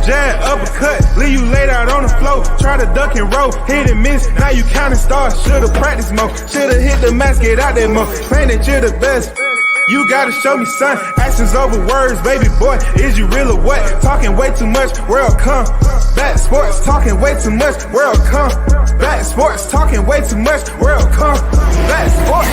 jab, uppercut, leave you laid out on the floor. Try to duck and roll, hit and miss, now you counting stars. Should've practiced more, should've hit the mask, get out there more. Claim that you're the best. You gotta show me, son. Actions over words, baby boy. Is you real or what? Talking way too much, world come. Back sports, talking way too much, world come. Back sports, talking way too much, world come. Back sports,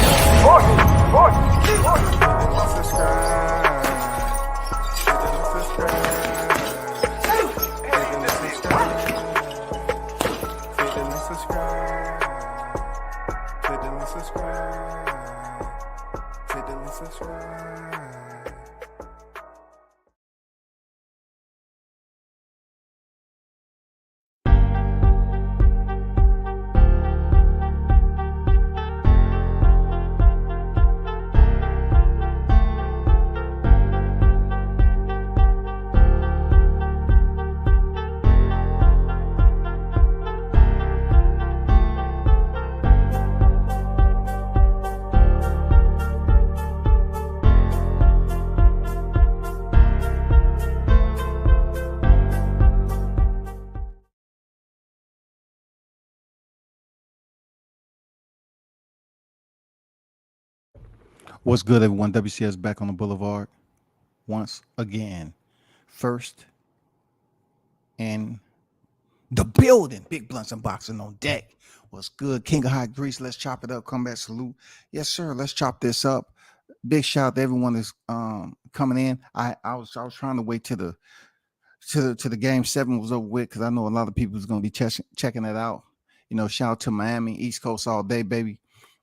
What's good, everyone? WCS back on the boulevard once again. First in the building. Big blunts and boxing on deck. What's good? King of Hot Grease. Let's chop it up. Combat salute. Yes, sir. Let's chop this up. Big shout out to everyone that's coming in. I was trying to wait till the game 7 was over with because I know a lot of people is gonna be checking that out. You know, shout out to Miami, East Coast all day, baby.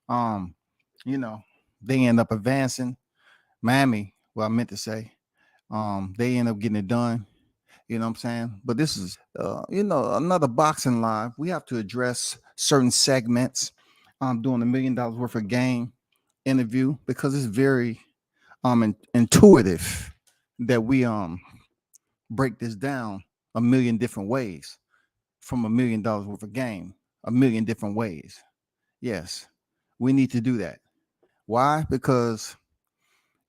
You know. They end up advancing. Miami, well, I meant to say, they end up getting it done. You know what I'm saying? But this is, another boxing live. We have to address certain segments. I'm doing $1 million worth of game interview because it's very intuitive that we break this down a million different ways from $1 million worth of game, a million different ways. Yes, we need to do that. Why? Because,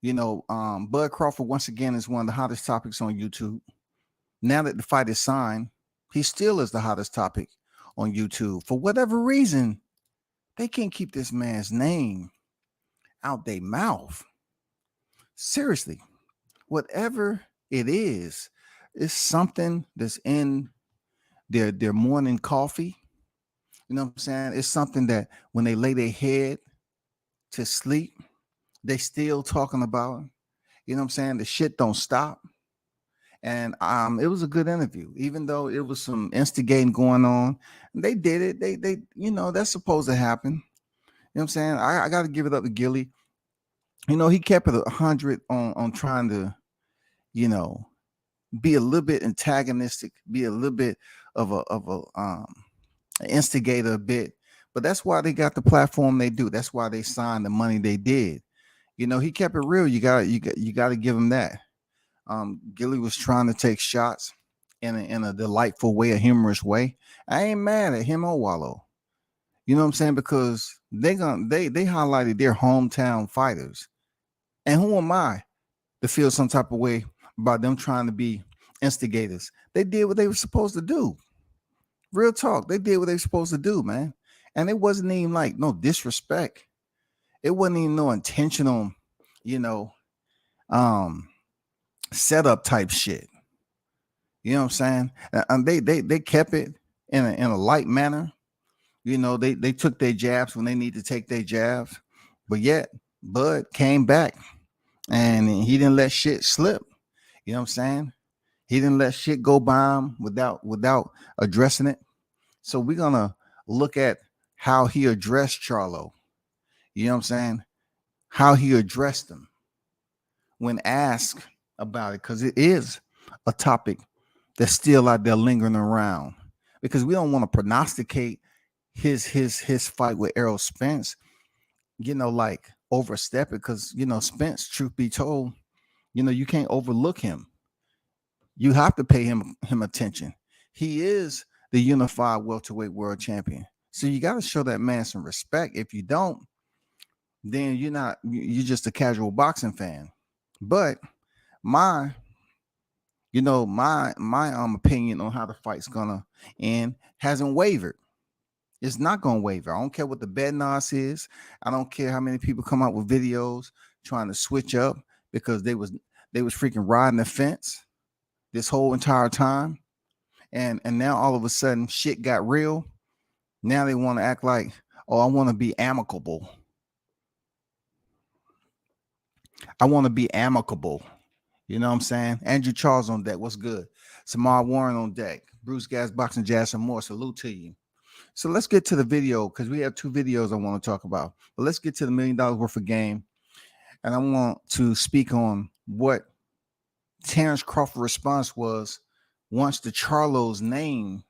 Bud Crawford, once again, is one of the hottest topics on YouTube. Now that the fight is signed, he still is the hottest topic on YouTube. For whatever reason, they can't keep this man's name out their mouth. Seriously, whatever it is, it's something that's in their morning coffee. You know what I'm saying? It's something that when they lay their head to sleep, they still talking about. You know what I'm saying? The shit don't stop. And it was a good interview, even though it was some instigating going on. They did it. They that's supposed to happen. You know what I'm saying? I got to give it up to Gilly. He kept it 100 on trying to, be a little bit antagonistic, be a little bit of a instigator a bit. But that's why they got the platform they do. That's why they signed the money they did. He kept it real. You got to give him that. Gilly was trying to take shots in a delightful way, a humorous way. I ain't mad at him or Wallow. You know what I'm saying? Because they highlighted their hometown fighters. And who am I to feel some type of way about them trying to be instigators? They did what they were supposed to do. Real talk. They did what they were supposed to do, man. And it wasn't even like no disrespect. It wasn't even no intentional, setup type shit. You know what I'm saying? And they kept it in a light manner. They took their jabs when they need to take their jabs. But yet Bud came back and he didn't let shit slip. You know what I'm saying? He didn't let shit go by him without addressing it. So we're gonna look at how he addressed Charlo. You know what I'm saying? How he addressed him when asked about it, because it is a topic that's still out there lingering around. Because we don't want to prognosticate his fight with Errol Spence, like overstep it, because Spence, truth be told, you can't overlook him. You have to pay him attention. He is the unified welterweight world champion. So you got to show that man some respect. If you don't, then you're just a casual boxing fan. But my, You know, my opinion on how the fight's gonna end hasn't wavered. It's not gonna waver. I don't care what the bed nos is. I don't care how many people come out with videos trying to switch up because they was freaking riding the fence this whole entire time. And now all of a sudden shit got real. Now they want to act like, oh, I want to be amicable. I want to be amicable. You know what I'm saying? Andrew Charles on deck. What's good? Samar Warren on deck. Bruce Gas, Boxing Jazz, and more. Salute to you. So let's get to the video because we have two videos I want to talk about. But let's get to the $1 million worth of game. And I want to speak on what Terrence Crawford's response was once the Charlo's name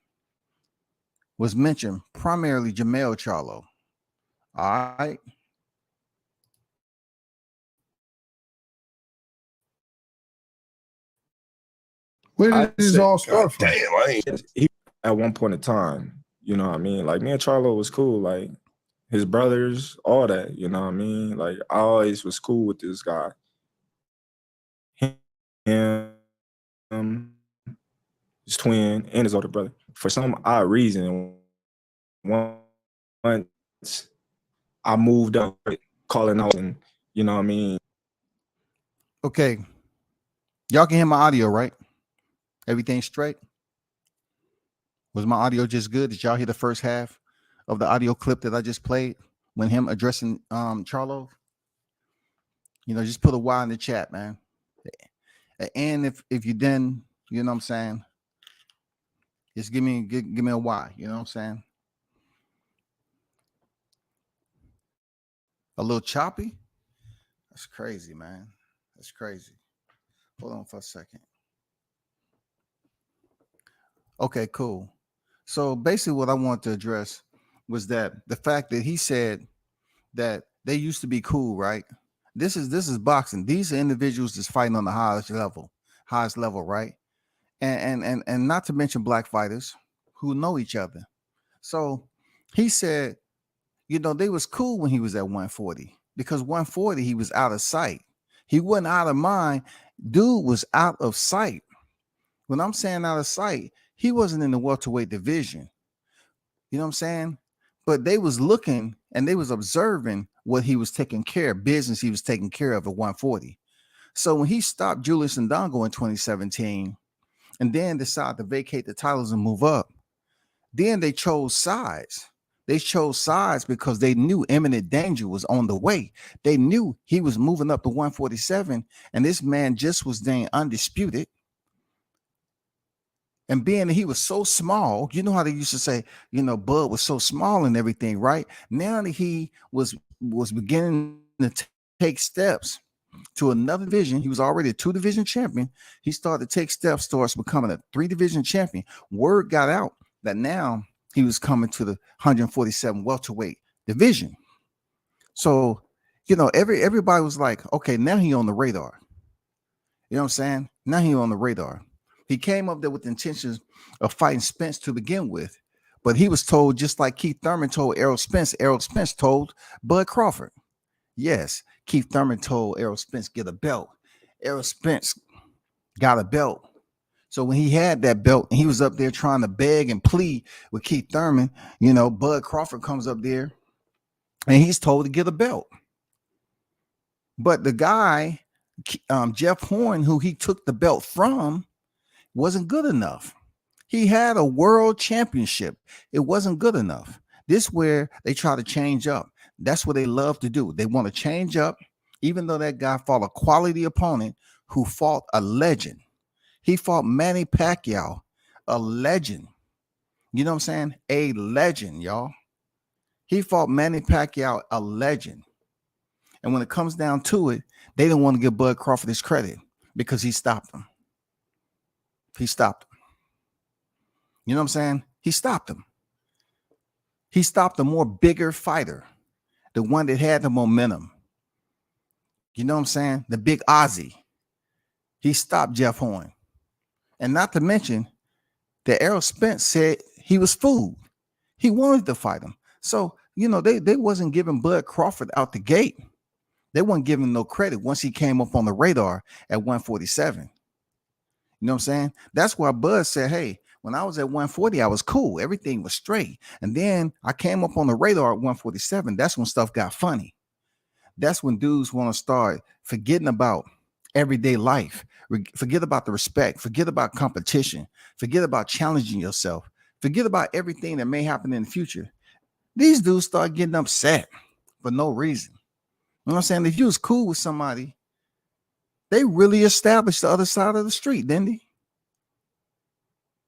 was mentioned, primarily Jermell Charlo. All right. Where did this all start from? Damn, he at one point in time, you know what I mean? Like, me and Charlo was cool, like his brothers, all that, you know what I mean? Like, I always was cool with this guy. Him, his twin, and his older brother. For some odd reason, once I moved up, calling out, and you know what I mean? Okay. Y'all can hear my audio, right? Everything straight? Was my audio just good? Did y'all hear the first half of the audio clip that I just played when him addressing Charlo? You know, just put a Y in the chat, man. And if you didn't, you know what I'm saying? Just give me a Y, you know what I'm saying? A little choppy? That's crazy, man. That's crazy. Hold on for a second. Okay, cool. So basically what I want to address was that the fact that he said that they used to be cool, right? This is boxing. These are individuals that's fighting on the highest level, right? And not to mention black fighters who know each other. So he said, you know, they was cool when he was at 140 because 140 he was out of sight. He wasn't out of mind. Dude was out of sight. When I'm saying out of sight, he wasn't in the welterweight division. You know what I'm saying? But they was looking and they was observing what he was taking care of, business he was taking care of at 140. So when he stopped Julius Ndongo in 2017 and then decided to vacate the titles and move up, then they chose sides. They chose sides because they knew imminent danger was on the way. They knew he was moving up to 147 and this man just was dang undisputed. And being that he was so small, you know how they used to say, you know, Bud was so small and everything, right? Now that he was beginning to take steps to another division, he was already a 2-division champion. He started to take steps towards becoming a 3-division champion. Word got out that now he was coming to the 147 welterweight division. So, you know, everybody was like, okay, now he on the radar. You know what I'm saying? Now he on the radar. He came up there with the intentions of fighting Spence to begin with, but he was told, just like Keith Thurman told Errol Spence told Bud Crawford. Yes, Keith Thurman told Errol Spence, get a belt. Errol Spence got a belt. So when he had that belt and he was up there trying to beg and plead with Keith Thurman, you know, Bud Crawford comes up there and he's told to get a belt. But the guy, Jeff Horn, who he took the belt from, wasn't good enough. He had a world championship. It wasn't good enough. This is where they try to change up. That's what they love to do. They want to change up, even though that guy fought a quality opponent who fought a legend. He fought Manny Pacquiao, a legend. You know what I'm saying? A legend, y'all. He fought Manny Pacquiao, a legend. And when it comes down to it, they don't want to give Bud Crawford his credit because he stopped him. He stopped him. You know what I'm saying? He stopped him. He stopped a more bigger fighter, the one that had the momentum. You know what I'm saying? The big Aussie. He stopped Jeff Horn. And not to mention that Errol Spence said he was fooled. He wanted to fight him. So, you know, they wasn't giving Bud Crawford out the gate. They weren't giving no credit once he came up on the radar at 147. You You know what I'm saying? That's why Bud said, hey, when I was at 140, I was cool. Everything was straight. And then I came up on the radar at 147. That's when stuff got funny. That's when dudes want to start forgetting about everyday life. Forget about the respect. Forget about competition. Forget about challenging yourself. Forget about everything that may happen in the future. These dudes start getting upset for no reason. You know what I'm saying? If you was cool with somebody, they really established the other side of the street, didn't they?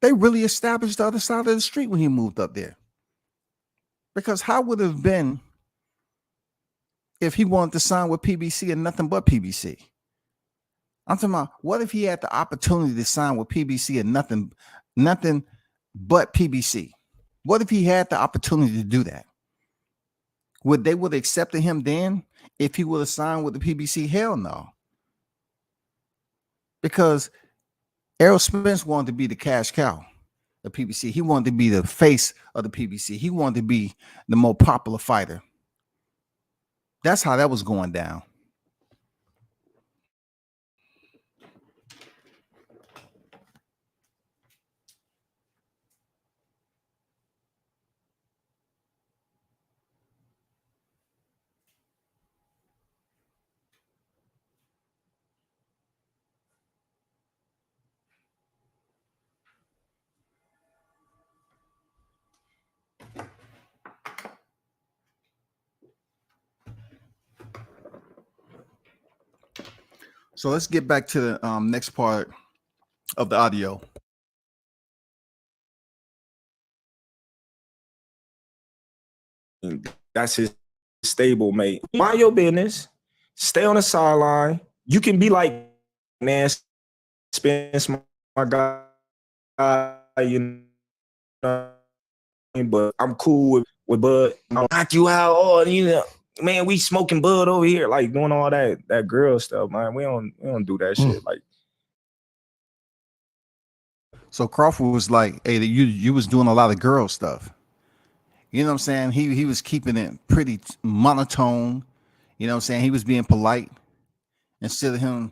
They really established the other side of the street when he moved up there. Because how would it have been if he wanted to sign with PBC and nothing but PBC? I'm talking about, what if he had the opportunity to sign with PBC and nothing but PBC? What if he had the opportunity to do that? Would they have accepted him then if he would have signed with the PBC? Hell no. Because Errol Spence wanted to be the cash cow of PBC. He wanted to be the face of the PBC. He wanted to be the more popular fighter. That's how that was going down. So let's get back to the next part of the audio. That's his stable mate. Mind your business. Stay on the sideline. You can be like, man, Spence, my guy, you know, but I'm cool with Bud. I'll knock you out. Oh, you know, man, we smoking Bud over here, like doing all that girl stuff, man. We don't do that shit. Like, so Crawford was like, hey, you was doing a lot of girl stuff. You know what I'm saying? He was keeping it pretty monotone. You know what I'm saying? He was being polite instead of him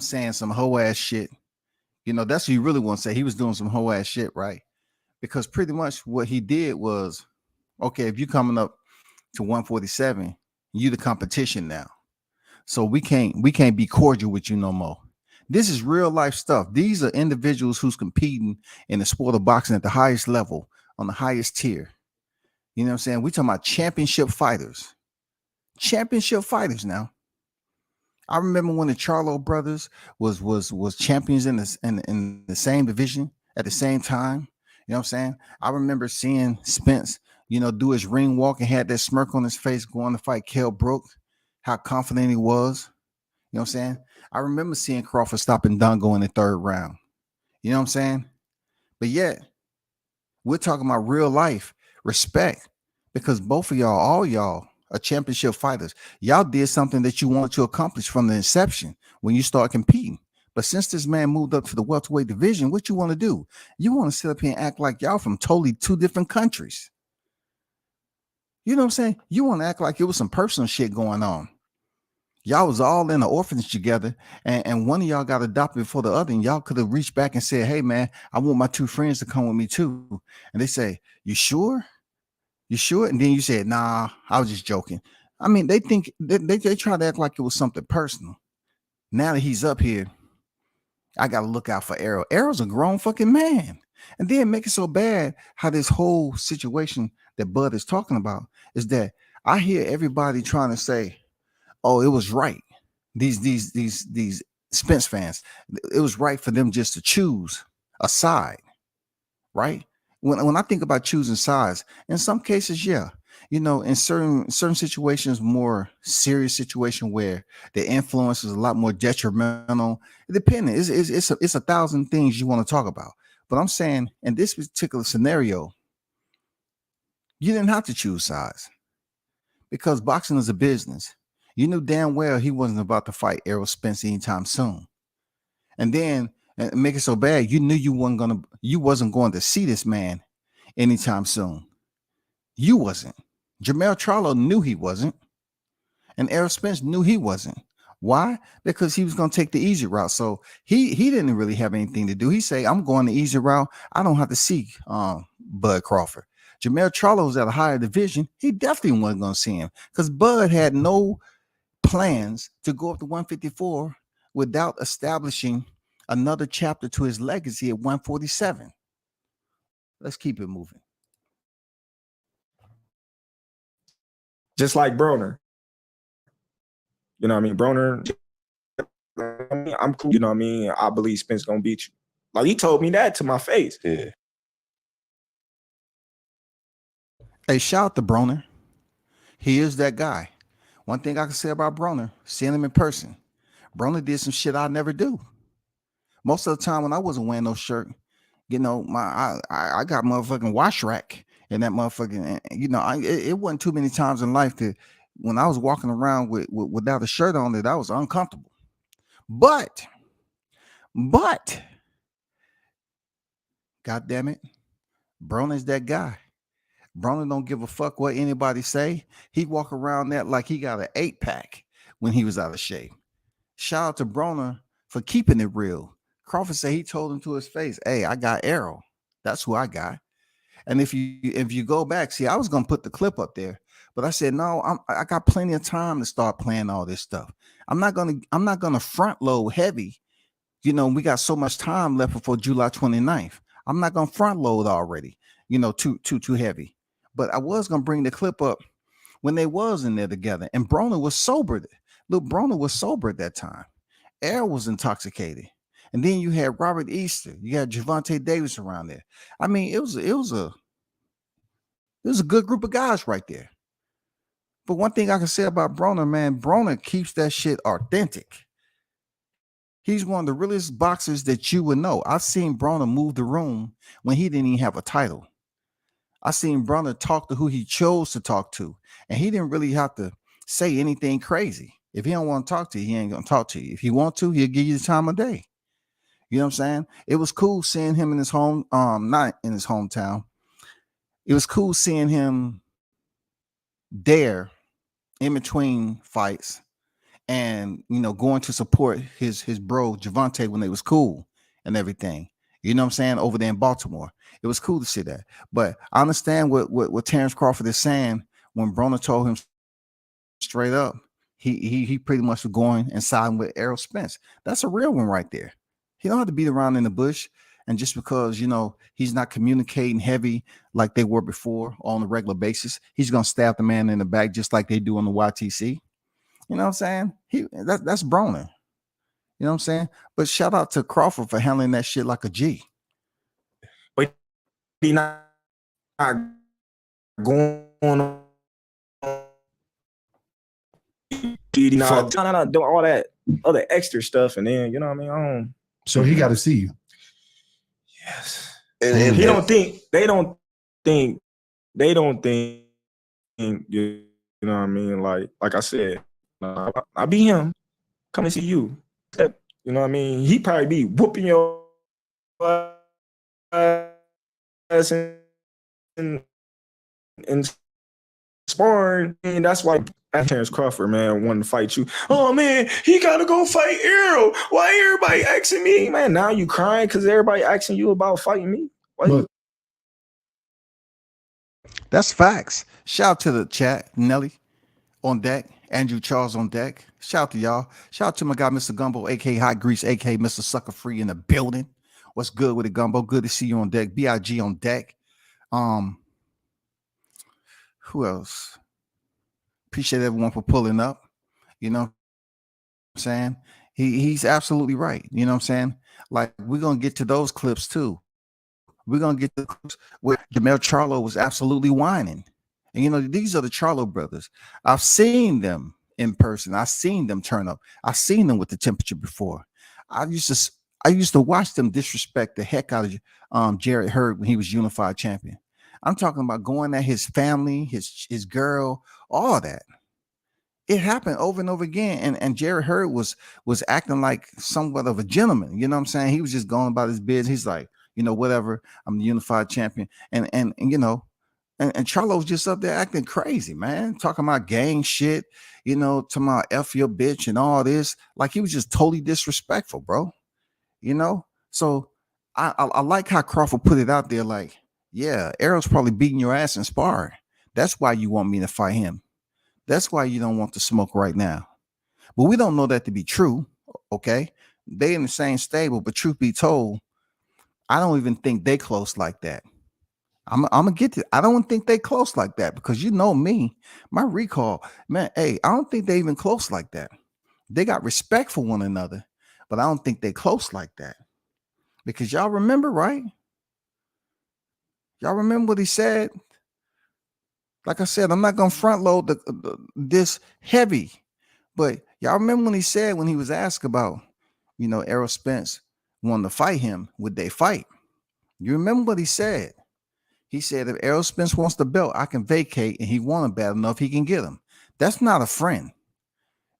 saying some hoe ass shit. You know, that's what you really want to say. He was doing some hoe ass shit, right? Because pretty much what he did was, okay, if you're coming up to 147, you the competition now. So we can't be cordial with you no more. This is real life stuff. These are individuals who's competing in the sport of boxing at the highest level, on the highest tier. You know what I'm saying? We're talking about championship fighters. Championship fighters now. I remember when the Charlo brothers was champions in the same division at the same time. You know what I'm saying? I remember seeing Spence, you know, do his ring walk and had that smirk on his face going to fight Kell Brook, how confident he was. You know what I'm saying? I remember seeing Crawford stopping Dongo in the third round. You know what I'm saying? But yet, we're talking about real life respect, because both of y'all, all y'all, are championship fighters. Y'all did something that you wanted to accomplish from the inception when you start competing. But since this man moved up to the welterweight division, what you want to do? You want to sit up here and act like y'all from totally two different countries. You know what I'm saying? You want to act like it was some personal shit going on. Y'all was all in the orphanage together, and one of y'all got adopted before the other, and y'all could have reached back and said, hey, man, I want my two friends to come with me too. And they say, you sure? You sure? And then you said, nah, I was just joking. I mean, they think they try to act like it was something personal. Now that he's up here, I got to look out for Errol. Errol's a grown fucking man. And then make it so bad how this whole situation that Bud is talking about is that I hear everybody trying to say, oh, it was right. These Spence fans, it was right for them just to choose a side, right? When I think about choosing sides, in some cases, yeah, you know, in certain situations, more serious situation where the influence is a lot more detrimental. Depending, it's a thousand things you want to talk about. But I'm saying in this particular scenario, you didn't have to choose sides because boxing is a business. You knew damn well he wasn't about to fight Errol Spence anytime soon. And then and make it so bad, you knew you wasn't going to see this man anytime soon. You wasn't. Jermell Charlo knew he wasn't. And Errol Spence knew he wasn't. Why? Because he was going to take the easy route. So he didn't really have anything to do. He say, I'm going the easy route. I don't have to see Bud Crawford. Jermell Charlo was at a higher division. He definitely wasn't going to see him because Bud had no plans to go up to 154 without establishing another chapter to his legacy at 147. Let's keep it moving. Just like Broner. You know what I mean? Broner, I'm cool. You know what I mean? I believe Spence gonna beat you. Like he told me that to my face. Yeah. Hey, shout out to Broner. He is that guy. One thing I can say about Broner, seeing him in person, Broner did some shit I never do. Most of the time when I wasn't wearing no shirt, you know, I got motherfucking wash rack and that motherfucking, you know, it wasn't too many times in life that when I was walking around without a shirt on that I was uncomfortable. But, God damn it, Broner's that guy. Broner don't give a fuck what anybody say. He walk around that like he got an 8-pack when he was out of shape. Shout out to Broner for keeping it real. Crawford said he told him to his face, hey, I got Arrow. That's who I got. And if you go back, see, I was gonna put the clip up there, but I said no, I got plenty of time to start playing all this stuff. I'm not gonna front load heavy. You know, we got so much time left before July 29th. I'm not gonna front load already, you know, too heavy. But I was gonna bring the clip up when they was in there together, and Broner was sober. Look, Broner was sober at that time. Errol was intoxicated. And then you had Robert Easter. You had Javante Davis around there. I mean, it was a good group of guys right there. But one thing I can say about Broner, man, Broner keeps that shit authentic. He's one of the realest boxers that you would know. I've seen Broner move the room when he didn't even have a title. I seen Broner talk to who he chose to talk to, and he didn't really have to say anything crazy. If he don't want to talk to you, he ain't gonna talk to you. If he want to, he'll give you the time of day. You know what I'm saying? It was cool seeing him in his home, not in his hometown. It was cool seeing him there in between fights and, you know, going to support his bro Javante when they was cool and everything. You know what I'm saying? Over there in Baltimore. It was cool to see that. But I understand what Terrence Crawford is saying when Broner told him straight up, he pretty much was going and siding with Errol Spence. That's a real one right there. He don't have to beat around in the bush. And just because, you know, he's not communicating heavy like they were before on a regular basis, he's going to stab the man in the back just like they do on the YTC. You know what I'm saying? That's Broner. You know what I'm saying? But shout out to Crawford for handling that shit like a G. But he not going on. He not doing all that other extra stuff. And then, you know what I mean? I don't. So he got to see you. Yes. And they don't think, you know what I mean? Like I said, I be him. Come and see you. You know what I mean? He probably be whooping your ass and sparring. And that's why Terrence Crawford, man, wanted to fight you. Oh, man, he got to go fight Errol. Why everybody asking me? Man, now you crying because everybody asking you about fighting me? That's facts. Shout out to the chat. Nelly on deck. Andrew Charles on deck. Shout out to y'all. Shout out to my guy, Mr. Gumbo, a.k.a. Hot Grease, a.k.a. Mr. Sucker Free in the building. What's good with it, Gumbo? Good to see you on deck. B.I.G. on deck. Who else? Appreciate everyone for pulling up. You know what I'm saying? He's absolutely right. You know what I'm saying? Like, we're going to get to those clips too. We're going to get to the clips where Jermell Charlo was absolutely whining. And, you know, these are the Charlo brothers. I've seen them in person. I've seen them turn up. I've seen them with the temperature before. I used to watch them disrespect the heck out of Jarrett Hurd when he was unified champion. I'm talking about going at his family, his girl, all that. It happened over and over again. And Jarrett Hurd was acting like somewhat of a gentleman. You know what I'm saying? He was just going about his business. He's like, you know, whatever, I'm the unified champion. And you know, And Charlo's just up there acting crazy, man, talking about gang shit, talking about F your bitch and all this. Like he was just totally disrespectful, bro. So I like how Crawford put it out there, like, yeah, Errol's probably beating your ass in sparring. That's why you want me to fight him. That's why you don't want the smoke right now. But we don't know that to be true. Okay. They in the same stable, but truth be told, I don't even think they close like that. I'm gonna get to. I don't think they close like that because you know me, my recall, man. Hey, I don't think they even close like that. They got respect for one another, but I don't think they close like that. Because y'all remember, right? Y'all remember what he said? Like I said, I'm not gonna front load this heavy, but y'all remember when he said when he was asked about, Errol Spence wanting to fight him, would they fight? You remember what he said? He said, if Errol Spence wants the belt, I can vacate, and he won him bad enough, he can get him. That's not a friend.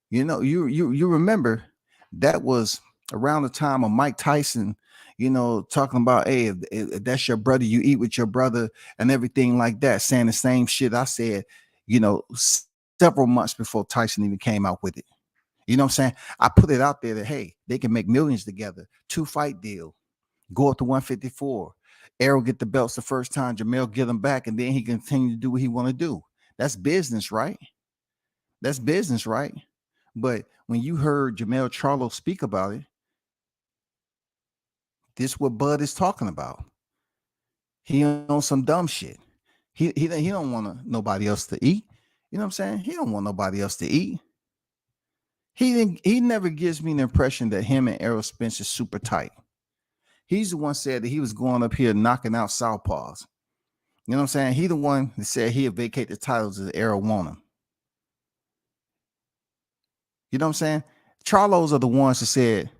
You remember that was around the time of Mike Tyson, talking about, hey, if that's your brother, you eat with your brother and everything like that, saying the same shit I said, several months before Tyson even came out with it. You know what I'm saying? I put it out there that, hey, they can make millions together, 2-fight deal, go up to 154. Errol get the belts the first time, Jermell get them back, and then he continue to do what he want to do. That's business, right? That's business, right? But when you heard Jermell Charlo speak about it, this what Bud is talking about. He on some dumb shit. He don't want nobody else to eat. You know what I'm saying? He don't want nobody else to eat. He never gives me the impression that him and Errol Spence is super tight. He's the one said that he was going up here knocking out southpaws. You know what I'm saying? He the one that said he'll vacate the titles if Errol want him. You know what I'm saying? Charlos are the ones that said,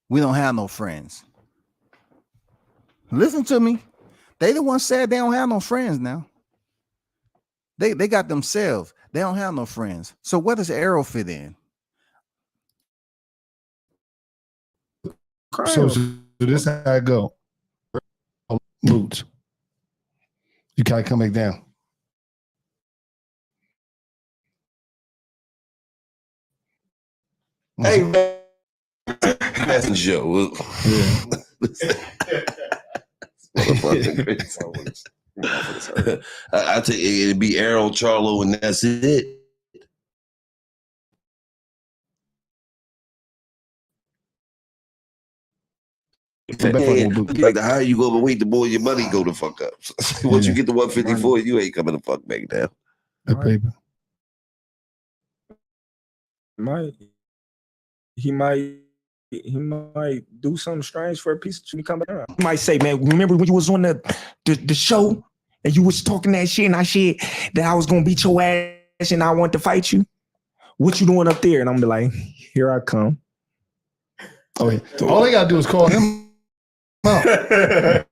we don't have no friends. Listen to me. They the ones said they don't have no friends now. They got themselves. They don't have no friends. So where does Errol fit in? So this how I go. Boots. You gotta come back down. Hey, man. That's Joe. Yeah. I think it'd be Errol Charlo, and that's it. Like the higher you go, but wait, the more your money go to fuck up. Once you get to 154, you ain't coming to fuck back down. That paper. He might do something strange for a piece of chicken coming around. He might say, man, remember when you was on the show and you was talking that shit and I said that I was gonna beat your ass and I want to fight you? What you doing up there? And I'm be like, here I come. Oh yeah. All they gotta do is call him out. Hey,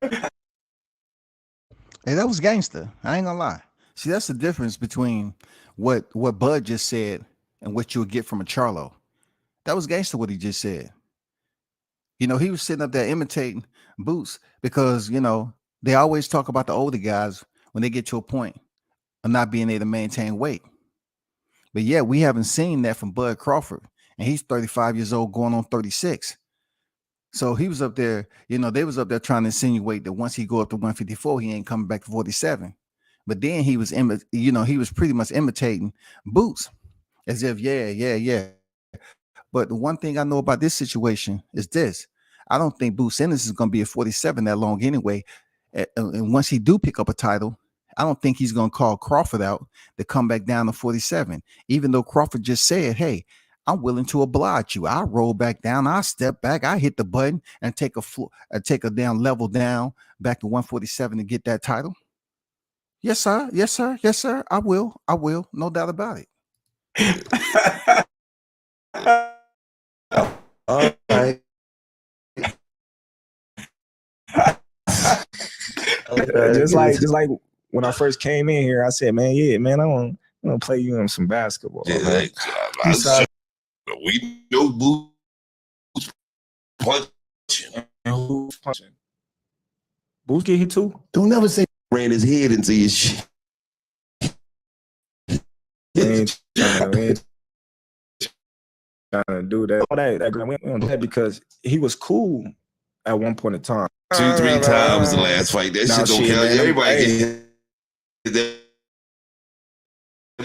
that was gangster. I ain't gonna lie. See, that's the difference between what Bud just said and what you would get from a Charlo. That was gangster what he just said. He was sitting up there imitating Boots because, they always talk about the older guys when they get to a point of not being able to maintain weight. But yeah, we haven't seen that from Bud Crawford, and he's 35 years old going on 36. So he was up there, they was up there trying to insinuate that once he go up to 154, he ain't coming back to 47. But then he was, he was pretty much imitating Boots as if, yeah. But the one thing I know about this situation is this. I don't think Boots Ennis is going to be at 47 that long anyway. And once he do pick up a title, I don't think he's going to call Crawford out to come back down to 47, even though Crawford just said, hey, I'm willing to oblige you. I roll back down. I step back. I hit the button and take a down level down back to 147 to get that title. Yes, sir. Yes, sir. Yes, sir. I will. No doubt about it. All right. just like when I first came in here, I said, man, I'm gonna play you in some basketball. Yeah, we know Boots punching. Boots get hit too. Don't never say ran his head into your shit. We ain't trying to do that. All that we don't do that because he was cool at one point in time. 2-3 times the last fight. That shit don't count. Man, Everybody get hit that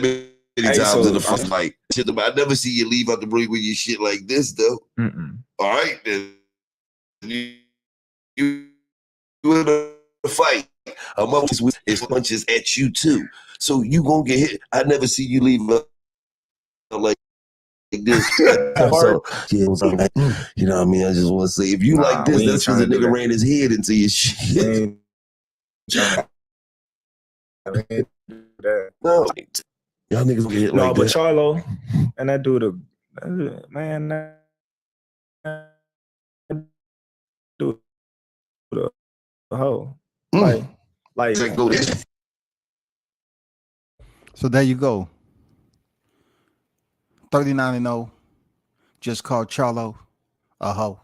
many times in the first fight. I never see you leave out the ring with your shit like this, though. All right, then. You in a fight. I'm always with his punches at you, too. So you gonna get hit. I never see you leave like this. So, you know what I mean? I just want to say, if you like this, that's because the nigga ran his head into your shit. No, y'all niggas get hit like that. No, but Charlo and that dude, man, that dude, the hoe. Like. So there you go. 39-0. Just called Charlo a hoe.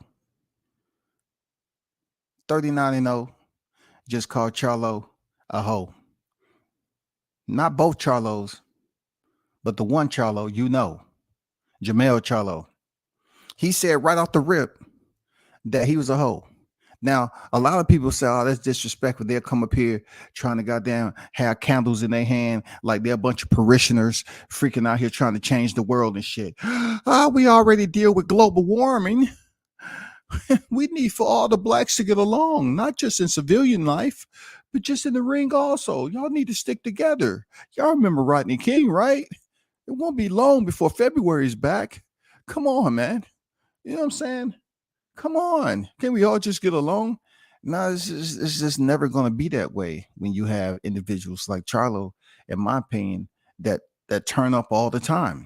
39-0. Just called Charlo a hoe. Not both Charlos, but the one Charlo, you know, Jermell Charlo. He said right off the rip that he was a hoe. Now, a lot of people say, oh, that's disrespectful. They'll come up here trying to goddamn have candles in their hand like they're a bunch of parishioners freaking out here trying to change the world and shit. We already deal with global warming. We need for all the blacks to get along, not just in civilian life, but just in the ring also. Y'all need to stick together. Y'all remember Rodney King, right? It won't be long before February is back. Come on, man. You know what I'm saying? Come on. Can we all just get along? No, it's just never going to be that way when you have individuals like Charlo, in my opinion, that turn up all the time.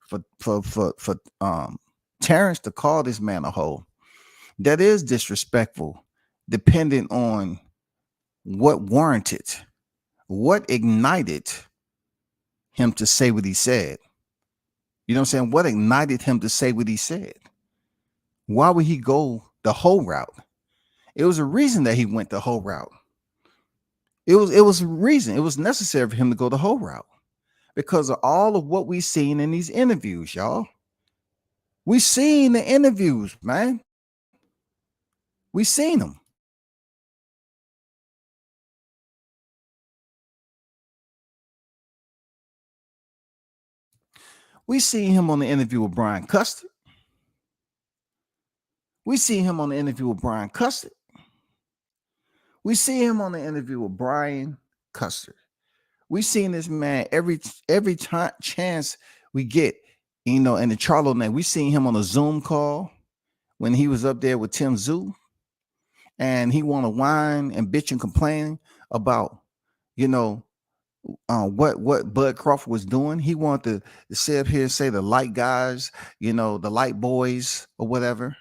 For Terrence to call this man a hoe, that is disrespectful, depending on what warranted, what ignited him to say what he said. You know what I'm saying? What ignited him to say what he said? Why would he go the whole route? It was a reason that he went the whole route. It was a reason. It was necessary for him to go the whole route because of all of what we've seen in these interviews, y'all. We seen the interviews, man. We seen them. We seen him on the interview with Brian Custer. We see him on the interview with Brian Custer. We see him on the interview with Brian Custer. We seen this man every time chance we get, you know, in the Charlo name. We seen him on a Zoom call when he was up there with Tim Zoo, and he want to whine and bitch and complain about, you know, what Bud Crawford was doing. He wanted to sit up here and say the light guys, you know, the light boys or whatever.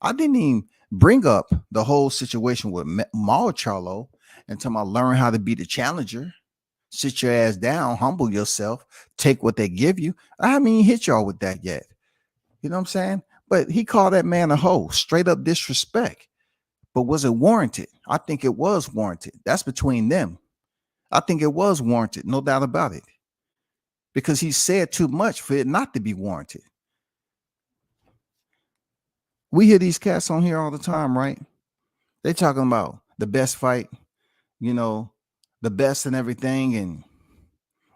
I didn't even bring up the whole situation with Maul Charlo and tell him I learn how to be the challenger. Sit your ass down, humble yourself, take what they give you. I haven't even hit y'all with that yet. You know what I'm saying? But he called that man a hoe, straight up disrespect. But was it warranted? I think it was warranted. That's between them. I think it was warranted, no doubt about it. Because he said too much for it not to be warranted. We hear these cats on here all the time, right? They talking about the best fight, you know, the best and everything. And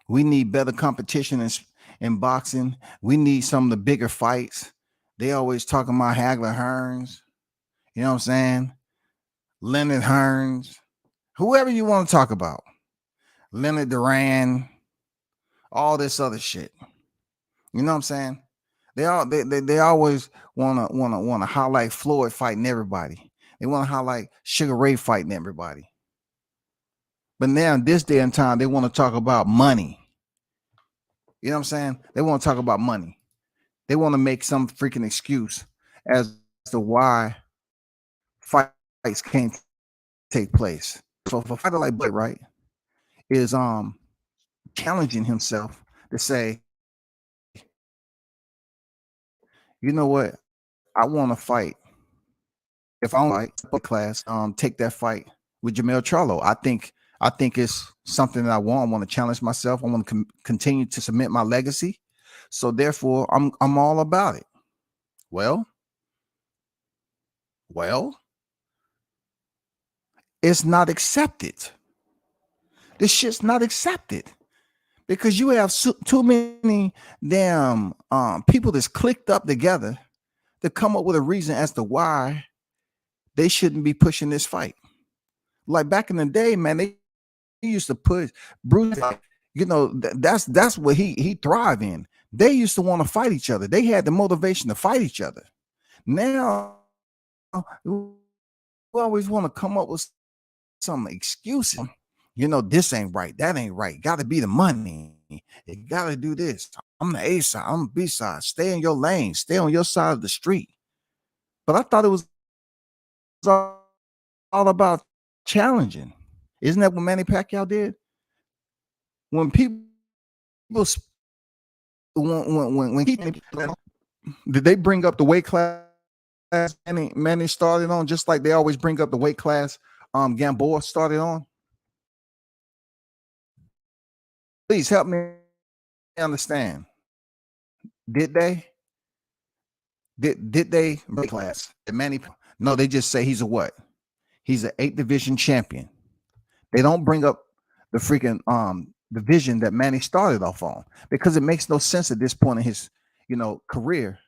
we need better competition in boxing. We need some of the bigger fights. They always talking about Hagler Hearns. You know what I'm saying? Leonard Hearns. Whoever you want to talk about. Leonard Duran. All this other shit. You know what I'm saying? They always want to highlight Floyd fighting everybody. They want to highlight Sugar Ray fighting everybody. But now in this day and time, they want to talk about money. You know what I'm saying? They want to talk about money. They want to make some freaking excuse as to why fights can't take place. So for a fighter like Blake, right, is challenging himself to say, you know what? I want to fight. If I want to fight class, take that fight with Jermell Charlo. I think I think it's something that I want to challenge myself. I want to continue to cement my legacy. So therefore, I'm all about it. Well, it's not accepted. This shit's not accepted because you have too many damn people that's clicked up together to come up with a reason as to why they shouldn't be pushing this fight. Like back in the day, man, they used to push Bruce. You know, that's what he thrived in. They used to want to fight each other. They had the motivation to fight each other. Now, we always want to come up with some excuses. You know, this ain't right. That ain't right. Got to be the money. You got to do this. I'm the A side. I'm the B side. Stay in your lane. Stay on your side of the street. But I thought it was all about challenging. Isn't that what Manny Pacquiao did? When people when did they bring up the weight class Manny started on, just like they always bring up the weight class Gamboa started on? Please help me understand. Did they? Did they weight class? Manny? No, they just say he's a what? He's an 8th division champion. They don't bring up the freaking division that Manny started off on because it makes no sense at this point in his, you know, career.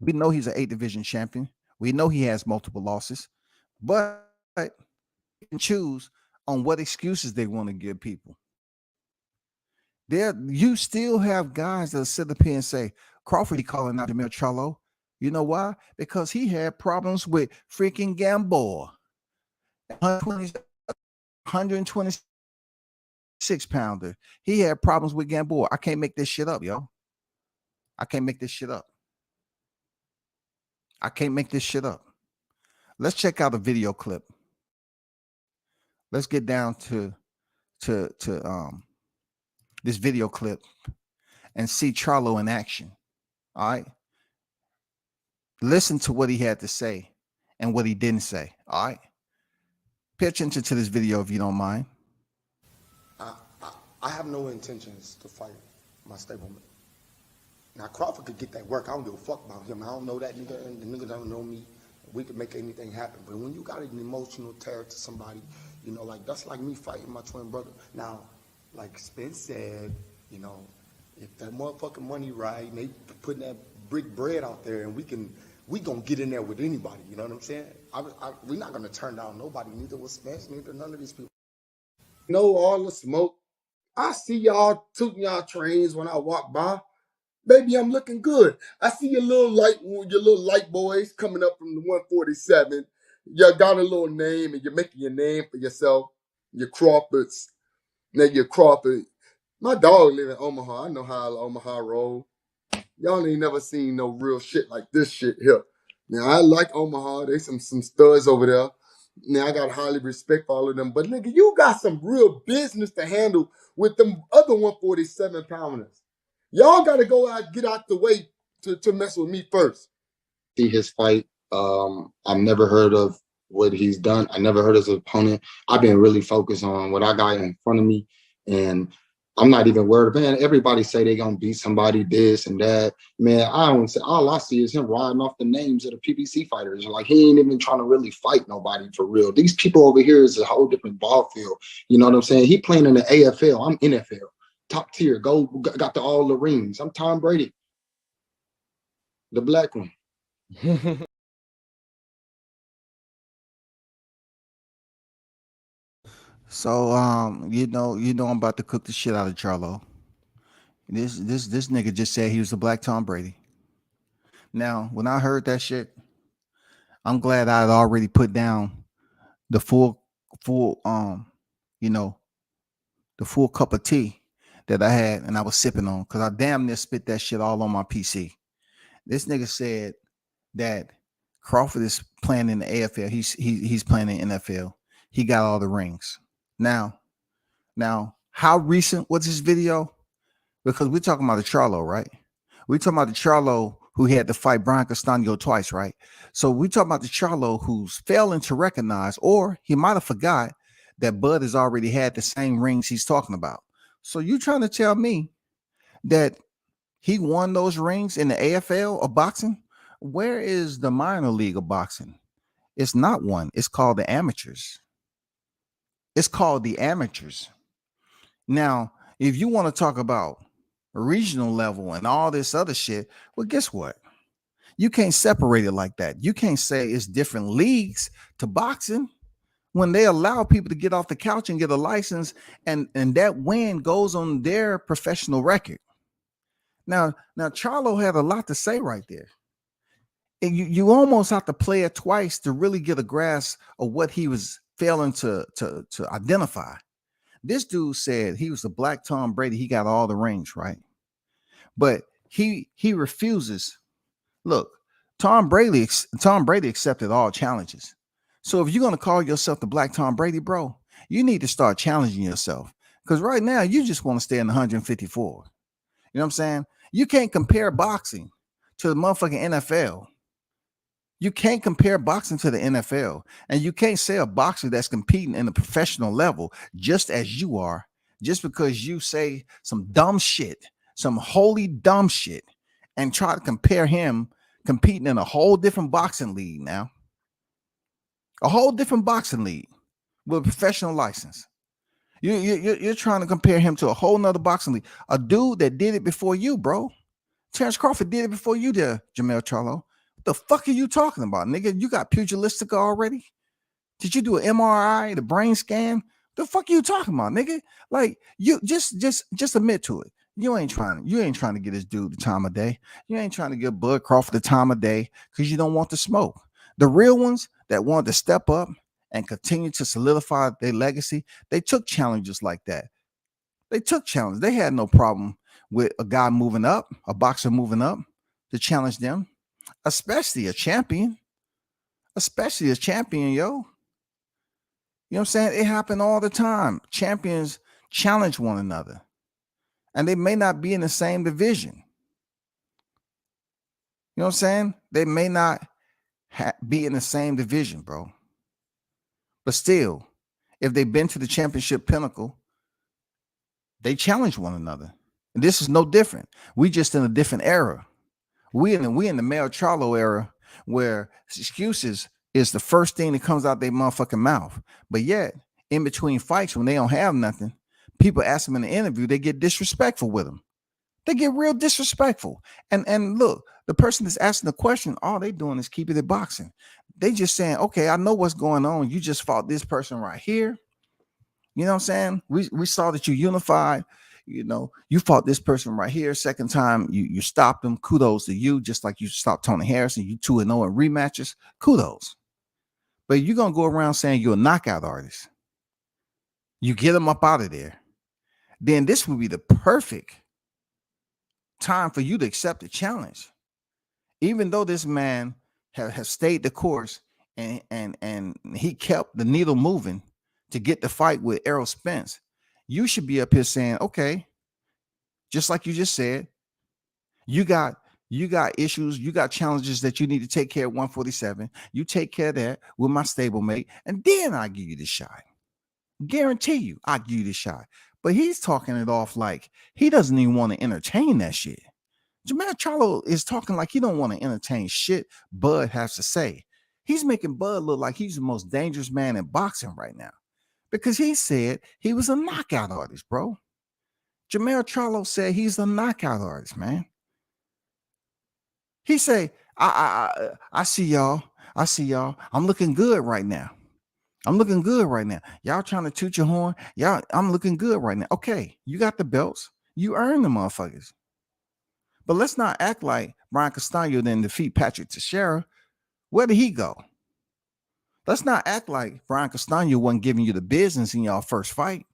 We know he's an 8th division champion. We know he has multiple losses, but they can choose on what excuses they want to give people. You still have guys that sit up here and say, Crawford, he calling out Jermell Charlo. You know why? Because he had problems with freaking Gamboa. 126 pounder. He had problems with Gamboa. I can't make this shit up, yo. I can't make this shit up. I can't make this shit up. Let's check out a video clip. Let's get down to this video clip and see Charlo in action. All right. Listen to what he had to say and what he didn't say. All right. Pay attention to this video if you don't mind. I have no intentions to fight my stablemate. Now Crawford could get that work. I don't give a fuck about him. I don't know that nigga, and the nigga don't know me. We could make anything happen. But when you got an emotional tear to somebody, you know, like that's like me fighting my twin brother. Now, like Spence said, you know, if that motherfucking money right, and they putting that brick bread out there, and we gonna get in there with anybody. You know what I'm saying? We're not gonna turn down nobody. Neither with Spence, neither none of these people. Know all the smoke. I see y'all tooting y'all trains when I walk by. Baby, I'm looking good. I see your little light boys coming up from the 147. You got a little name, and you're making your name for yourself. Your Crawfords. Now you're Crawford. My dog live in Omaha. I know how Omaha roll. Y'all ain't never seen no real shit like this shit here. Now, I like Omaha. There's some studs over there. Now, I got highly respect for all of them. But, nigga, you got some real business to handle with them other 147 pounders. Y'all got to go out, get out the way to mess with me first. See his fight. I've never heard of what he's done. I never heard of his opponent. I've been really focused on what I got in front of me. And I'm not even worried. Man, everybody say they gonna beat somebody, this and that. Man, I don't say. All I see is him riding off the names of the PBC fighters. Like he ain't even trying to really fight nobody for real. These people over here is a whole different ball field. You know what I'm saying? He playing in the AFL. I'm NFL, top tier. Got all the rings. I'm Tom Brady, the black one. So you know I'm about to cook the shit out of Charlo. This nigga just said he was a black Tom Brady. Now, when I heard that shit, I'm glad I had already put down the full you know, the full cup of tea that I had and I was sipping on, because I damn near spit that shit all on my PC. This nigga said that Crawford is playing in the AFL. He's playing in the NFL. He got all the rings. Now, how recent was this video? Because we're talking about the Charlo, right? We're talking about the Charlo who had to fight Brian Castaño twice, right? So we're talking about the Charlo who's failing to recognize, or he might have forgot that Bud has already had the same rings he's talking about. So you trying to tell me that he won those rings in the AFL of boxing? Where is the minor league of boxing? It's not one. It's called the amateurs. It's called the amateurs. Now, if you want to talk about regional level and all this other shit, well, guess what? You can't separate it like that. You can't say it's different leagues to boxing when they allow people to get off the couch and get a license, and that win goes on their professional record. Now Charlo had a lot to say right there. And you almost have to play it twice to really get a grasp of what he was failing to identify. This dude said he was the black Tom Brady. He got all the rings, right? But he refuses. Look, Tom Brady accepted all challenges. So if you're going to call yourself the black Tom Brady, bro, you need to start challenging yourself. Because right now, you just want to stay in 154. You know what I'm saying? You can't compare boxing to the motherfucking NFL. You can't compare boxing to the NFL. And you can't say a boxer that's competing in the professional level just as you are, just because you say some dumb shit, some holy dumb shit, and try to compare him competing in a whole different boxing league now. A whole different boxing league with a professional license. You're trying to compare him to a whole nother boxing league. A dude that did it before you, bro. Terrence Crawford did it before you did, Jermell Charlo. What the fuck are you talking about, nigga? You got pugilistic already? Did you do an MRI, the brain scan? The fuck are you talking about, nigga? Like, you just admit to it. You ain't trying to get this dude the time of day. You ain't trying to give Bud Crawford the time of day because you don't want the smoke. The real ones that wanted to step up and continue to solidify their legacy, they took challenges like that. They took challenges. They had no problem with a guy moving up, a boxer moving up to challenge them, especially a champion. Especially a champion, yo. You know what I'm saying? It happened all the time. Champions challenge one another. And they may not be in the same division. You know what I'm saying? They may not be in the same division, bro. But still, if they've been to the championship pinnacle, they challenge one another. And this is no different. We just in a different era. We in the Jermell Charlo era where excuses is the first thing that comes out their motherfucking mouth. But yet, in between fights, when they don't have nothing, people ask them in the interview, they get disrespectful with them. They get real disrespectful. And look, the person that's asking the question, all they doing is keeping it boxing. They just saying, okay, I know what's going on. You just fought this person right here. You know what I'm saying? We saw that you unified. You know, you fought this person right here. Second time, you stopped them. Kudos to you, just like you stopped Tony Harrison. You 2-0 in rematches. Kudos. But you're going to go around saying you're a knockout artist. You get them up out of there. Then this would be the perfect time for you to accept the challenge. Even though this man has stayed the course and he kept the needle moving to get the fight with Errol Spence, you should be up here saying, okay, just like you just said, you got issues, you got challenges that you need to take care of 147. You take care of that with my stablemate, and then I give you the shot. Guarantee you, I give you the shot. But he's talking it off like he doesn't even want to entertain that shit. Jermell Charlo is talking like he don't want to entertain shit Bud has to say. He's making Bud look like he's the most dangerous man in boxing right now because he said he was a knockout artist, bro. Jermell Charlo said he's a knockout artist, man. He say, I see y'all. I see y'all. I'm looking good right now. I'm looking good right now. Y'all trying to toot your horn. Y'all, I'm looking good right now. Okay, you got the belts. You earned the motherfuckers. But let's not act like Brian Castano didn't defeat Patrick Teixeira. Where did he go? Let's not act like Brian Castano wasn't giving you the business in y'all first fight.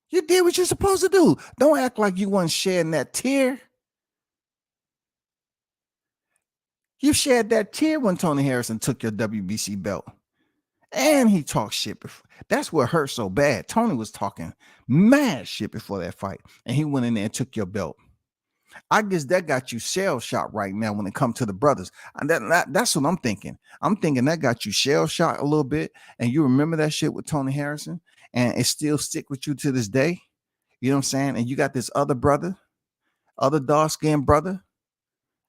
You did what you're supposed to do. Don't act like you wasn't shedding that tear. You shed that tear when Tony Harrison took your WBC belt. And he talked shit before. That's what hurt so bad. Tony was talking mad shit before that fight. And he went in there and took your belt. I guess that got you shell shocked right now when it comes to the brothers. And that's what I'm thinking. I'm thinking that got you shell shocked a little bit. And you remember that shit with Tony Harrison, and it still stick with you to this day. You know what I'm saying? And you got this other brother, other dark skinned brother.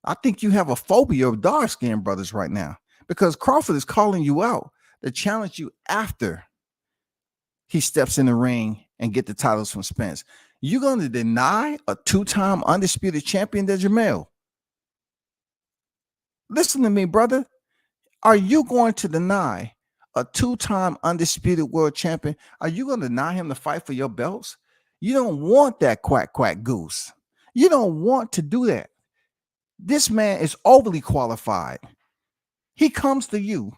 I think you have a phobia of dark skinned brothers right now because Crawford is calling you out to challenge you after he steps in the ring and get the titles from Spence. You're going to deny a 2-time undisputed champion to Jermell? Listen to me, brother. Are you going to deny a 2-time undisputed world champion? Are you going to deny him the fight for your belts? You don't want that quack goose. You don't want to do that. This man is overly qualified. He comes to you.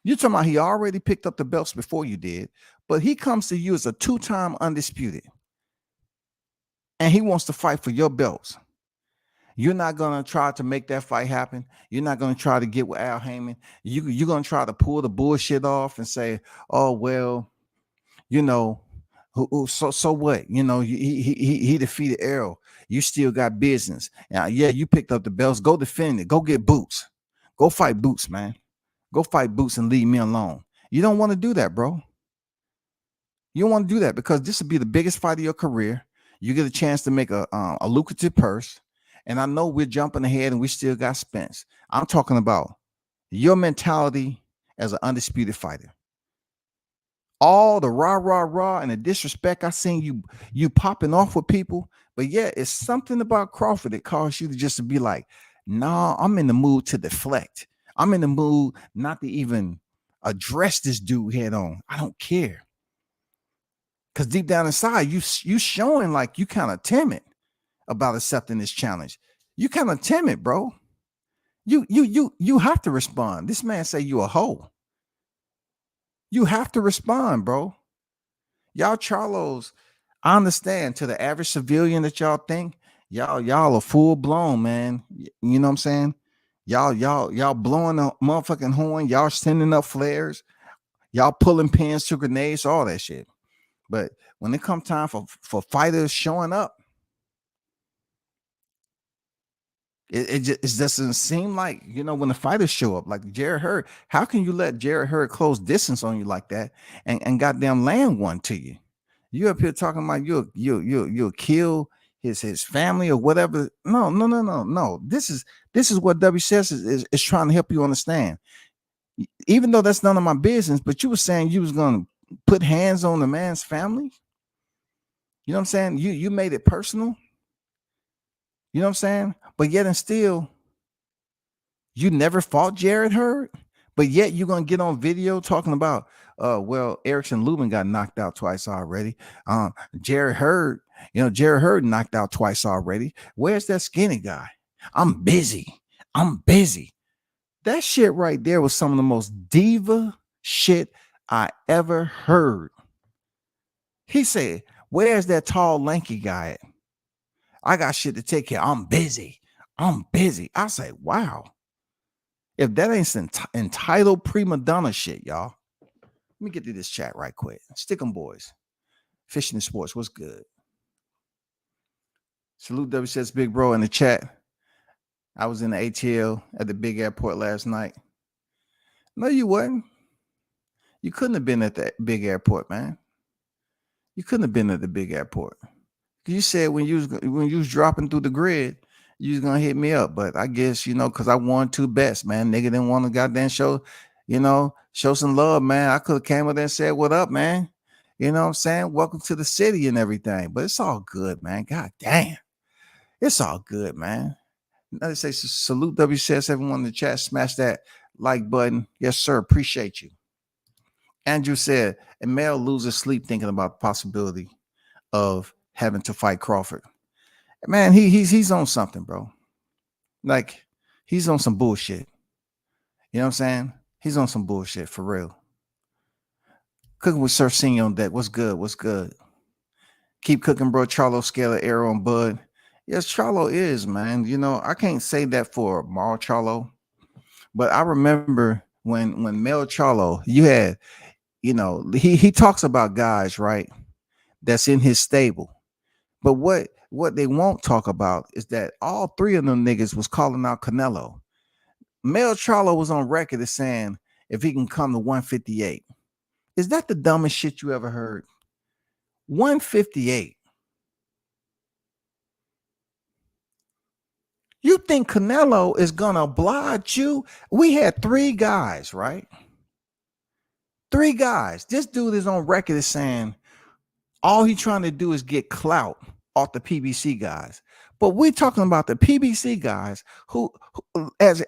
You're talking about he already picked up the belts before you did, but he comes to you as a 2-time undisputed. And he wants to fight for your belts. You're not going to try to make that fight happen. You're not going to try to get with Al Heyman. You're going to try to pull the bullshit off and say, oh, well, you know, so what? You know, he defeated Errol. You still got business. Yeah, you picked up the belts. Go defend it. Go get Boots. Go fight Boots, man. Go fight Boots and leave me alone. You don't want to do that, bro. You don't want to do that because this will be the biggest fight of your career. You get a chance to make a lucrative purse. And I know we're jumping ahead and we still got Spence. I'm talking about your mentality as an undisputed fighter. All the rah and the disrespect I seen you popping off with people. But yeah, it's something about Crawford that caused you to just be like, nah, I'm in the mood to deflect. I'm in the mood not to even address this dude head on. I don't care. Because deep down inside, you showing like you kind of timid about accepting this challenge. You kind of timid, bro. You have to respond. This man say you a hoe. You have to respond, bro. Y'all Charlos, I understand to the average civilian that y'all think y'all are full blown, man. You know what I'm saying? Y'all blowing a motherfucking horn. Y'all sending up flares. Y'all pulling pins to grenades, all that shit. But when it comes time for fighters showing up, it just doesn't seem like, you know, when the fighters show up, like Jarrett Hurd, how can you let Jarrett Hurd close distance on you like that and goddamn land one to you? You up here talking about you'll kill his family or whatever. No. This is what WCS is trying to help you understand. Even though that's none of my business, but you were saying you was gonna put hands on the man's family. You know what I'm saying? You made it personal. You know what I'm saying? But yet and still, you never fought Jarrett Hurd. But yet you're gonna get on video talking about, well, Erickson Lubin got knocked out twice already. Jarrett Hurd knocked out twice already. Where's that skinny guy? I'm busy. That shit right there was some of the most diva shit I ever heard. He said, where's that tall, lanky guy at? I got shit to take care of. I'm busy. I say, wow. If that ain't some entitled prima donna shit, y'all. Let me get to this chat right quick. Stick 'em boys. Fishing and Sports, what's good? Salute WCS Big Bro in the chat. I was in the ATL at the big airport last night. No, you wasn't. You couldn't have been at the big airport, man. You couldn't have been at the big airport. You said when you was dropping through the grid, you was gonna hit me up. But I guess, you know, because I won 2 bets, man. Nigga didn't want to goddamn show some love, man. I could have came up there and said, what up, man? You know what I'm saying? Welcome to the city and everything. But it's all good, man. God damn. It's all good, man. Let us say salute WCS, everyone in the chat. Smash that like button. Yes, sir. Appreciate you. Andrew said, and Mel loses sleep thinking about the possibility of having to fight Crawford. Man, he's on something, bro. Like, he's on some bullshit. You know what I'm saying? He's on some bullshit for real. Cooking with Surf Senior on deck. What's good? Keep cooking, bro. Charlo, Scalar, Arrow, and Bud. Yes, Charlo is, man. You know, I can't say that for Jermell Charlo, but I remember when Mel Charlo, you had, you know, he talks about guys, right, that's in his stable, But what they won't talk about is that all three of them niggas was calling out Canelo. Mel Charlo was on record as saying if he can come to 158. Is that the dumbest shit you ever heard? 158. You think Canelo is gonna oblige you? We had three guys, right? Three guys. This dude is on record as saying all he trying to do is get clout off the PBC guys. But we're talking about the PBC guys who as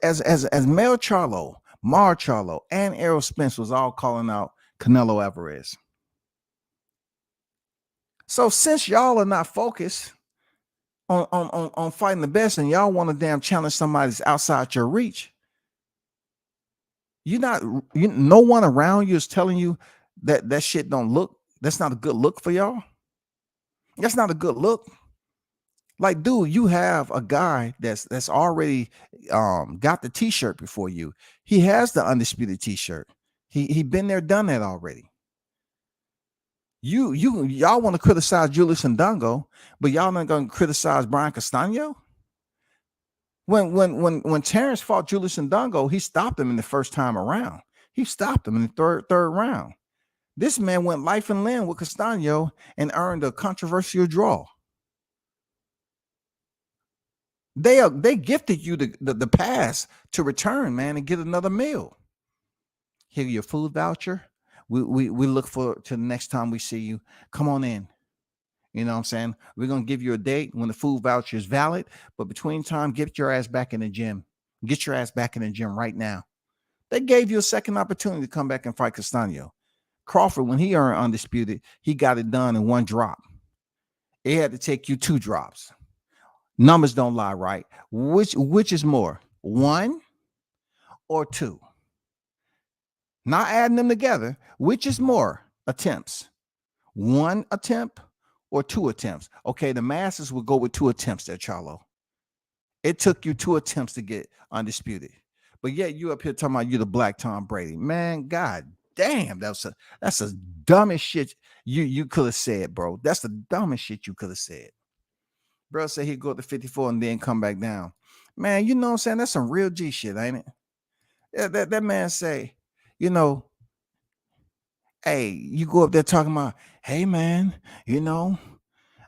Mel Charlo, Mar Charlo, and Errol Spence was all calling out Canelo Alvarez. So since y'all are not focused on fighting the best and y'all want to damn challenge somebody that's outside your reach, no one around you is telling you that shit don't look, that's not a good look for y'all. That's not a good look. Like, dude, you have a guy that's already got the t-shirt before you. He has the undisputed t-shirt. He been there, done that already. Y'all want to criticize Julius Ndongo, but y'all not gonna criticize Brian Castano. When Terrence fought Julius Ndongo, he stopped him in the first time around. He stopped him in the third round. This man went life and limb with Castano and earned a controversial draw. They gifted you the pass to return, man, and get another meal. Here, your food voucher. We look forward to the next time we see you. Come on in. You know what I'm saying? We're going to give you a date when the food voucher is valid, but between time, get your ass back in the gym. Get your ass back in the gym right now. They gave you a second opportunity to come back and fight Castano. Crawford, when he earned undisputed, he got it done in one drop. It had to take you 2 drops. Numbers don't lie, right? Which is more, 1 or 2? Not adding them together. Which is more attempts? 1 attempt or 2 attempts? Okay, the masses will go with 2 attempts there, Charlo. It took you 2 attempts to get undisputed. But yet you up here talking about you the black Tom Brady. Man, god damn, that's the dumbest shit you could have said, bro. That's the dumbest shit you could have said. Bro said he'd go up to 54 and then come back down. Man, you know what I'm saying? That's some real G shit, ain't it? Yeah, that man say, you know, hey, you go up there talking about, hey, man, you know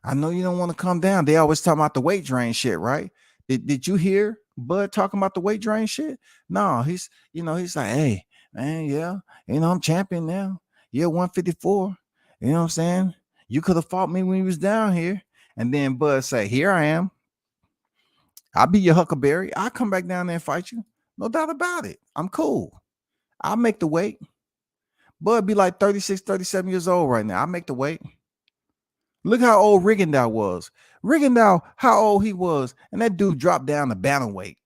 you don't want to come down. They always talking about the weight drain shit, right? Did you hear Bud talking about the weight drain shit? No, he's like, hey, man, yeah, I'm champion now. Yeah, 154. You know what I'm saying? You could have fought me when you was down here. And then Bud say, here I am. I'll be your Huckleberry. I'll come back down there and fight you. No doubt about it. I'm cool. I'll make the weight. Bud be like 36, 37 years old right now. I'll make the weight. Look how old Rigondeaux was. Rigondeaux, how old he was. And that dude dropped down the bantamweight.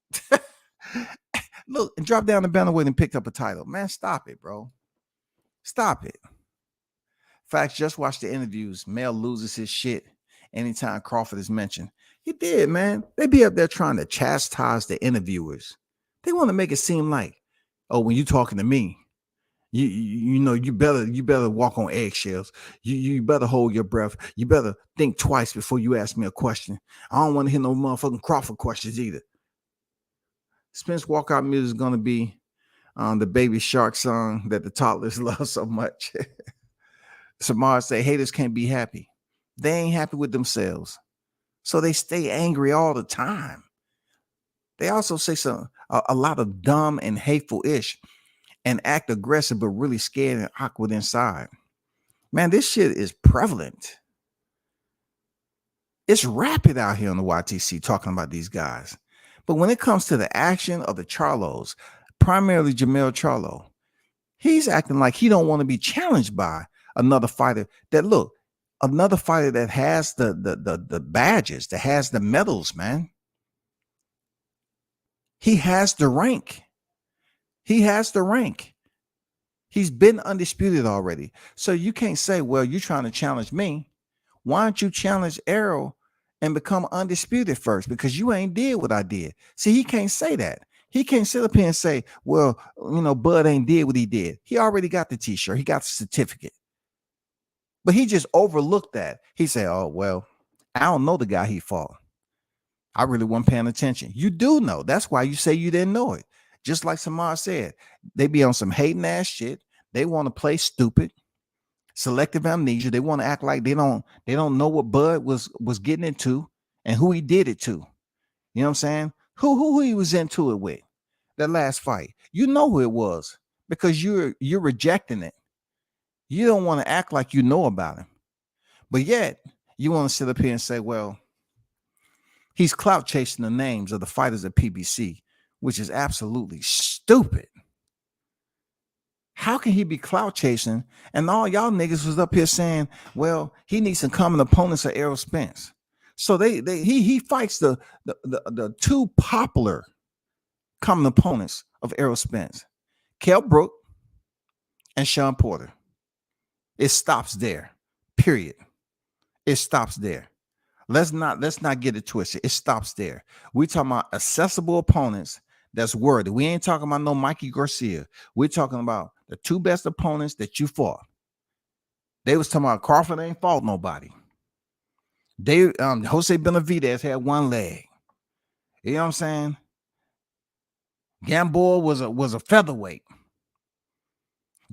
Look, and dropped down the bantamweight and picked up a title. Man, stop it, bro. Stop it. Facts, just watch the interviews. Mel loses his shit anytime Crawford is mentioned. He did, man. They be up there trying to chastise the interviewers. They want to make it seem like, oh, when you talking to me, you better walk on eggshells. You better hold your breath. You better think twice before you ask me a question. I don't want to hear no motherfucking Crawford questions either. Spence walkout music is gonna be the Baby Shark song that the toddlers love so much. Samar say haters can't be happy. They ain't happy with themselves, so they stay angry all the time. They also say a lot of dumb and hateful ish and act aggressive, but really scared and awkward inside. Man, this shit is prevalent. It's rapid out here on the YTC talking about these guys. But when it comes to the action of the Charlos, primarily Jermell Charlo, he's acting like he don't want to be challenged by another fighter that has the badges, that has the medals, man. He has the rank. He's been undisputed already. So you can't say, well, you're trying to challenge me. Why don't you challenge Errol and become undisputed first? Because you ain't did what I did. See, he can't say that. He can't sit up here and say, well, Bud ain't did what he did. He already got the t-shirt. He got the certificate. But he just overlooked that. He said, oh, well, I don't know the guy he fought. I really wasn't paying attention. You do know. That's why you say you didn't know it. Just like Samar said, they be on some hating ass shit. They want to play stupid, selective amnesia. They want to act like they don't know what Bud was getting into and who he did it to. You know what I'm saying? Who he was into it with. That last fight. You know who it was because you're rejecting it. You don't want to act like you know about him. But yet, you want to sit up here and say, well, he's clout chasing the names of the fighters at PBC, which is absolutely stupid. How can he be clout chasing? And all y'all niggas was up here saying, well, he needs some common opponents of Errol Spence. So he fights the two popular common opponents of Errol Spence, Kell Brook and Sean Porter. It stops there. Period. It stops there. Let's not get it twisted. It stops there. We talking about accessible opponents that's worthy. We ain't talking about no Mikey Garcia. We're talking about the two best opponents that you fought. They was talking about Crawford ain't fought nobody. Jose Benavidez had one leg. You know what I'm saying? Gamboa was a featherweight.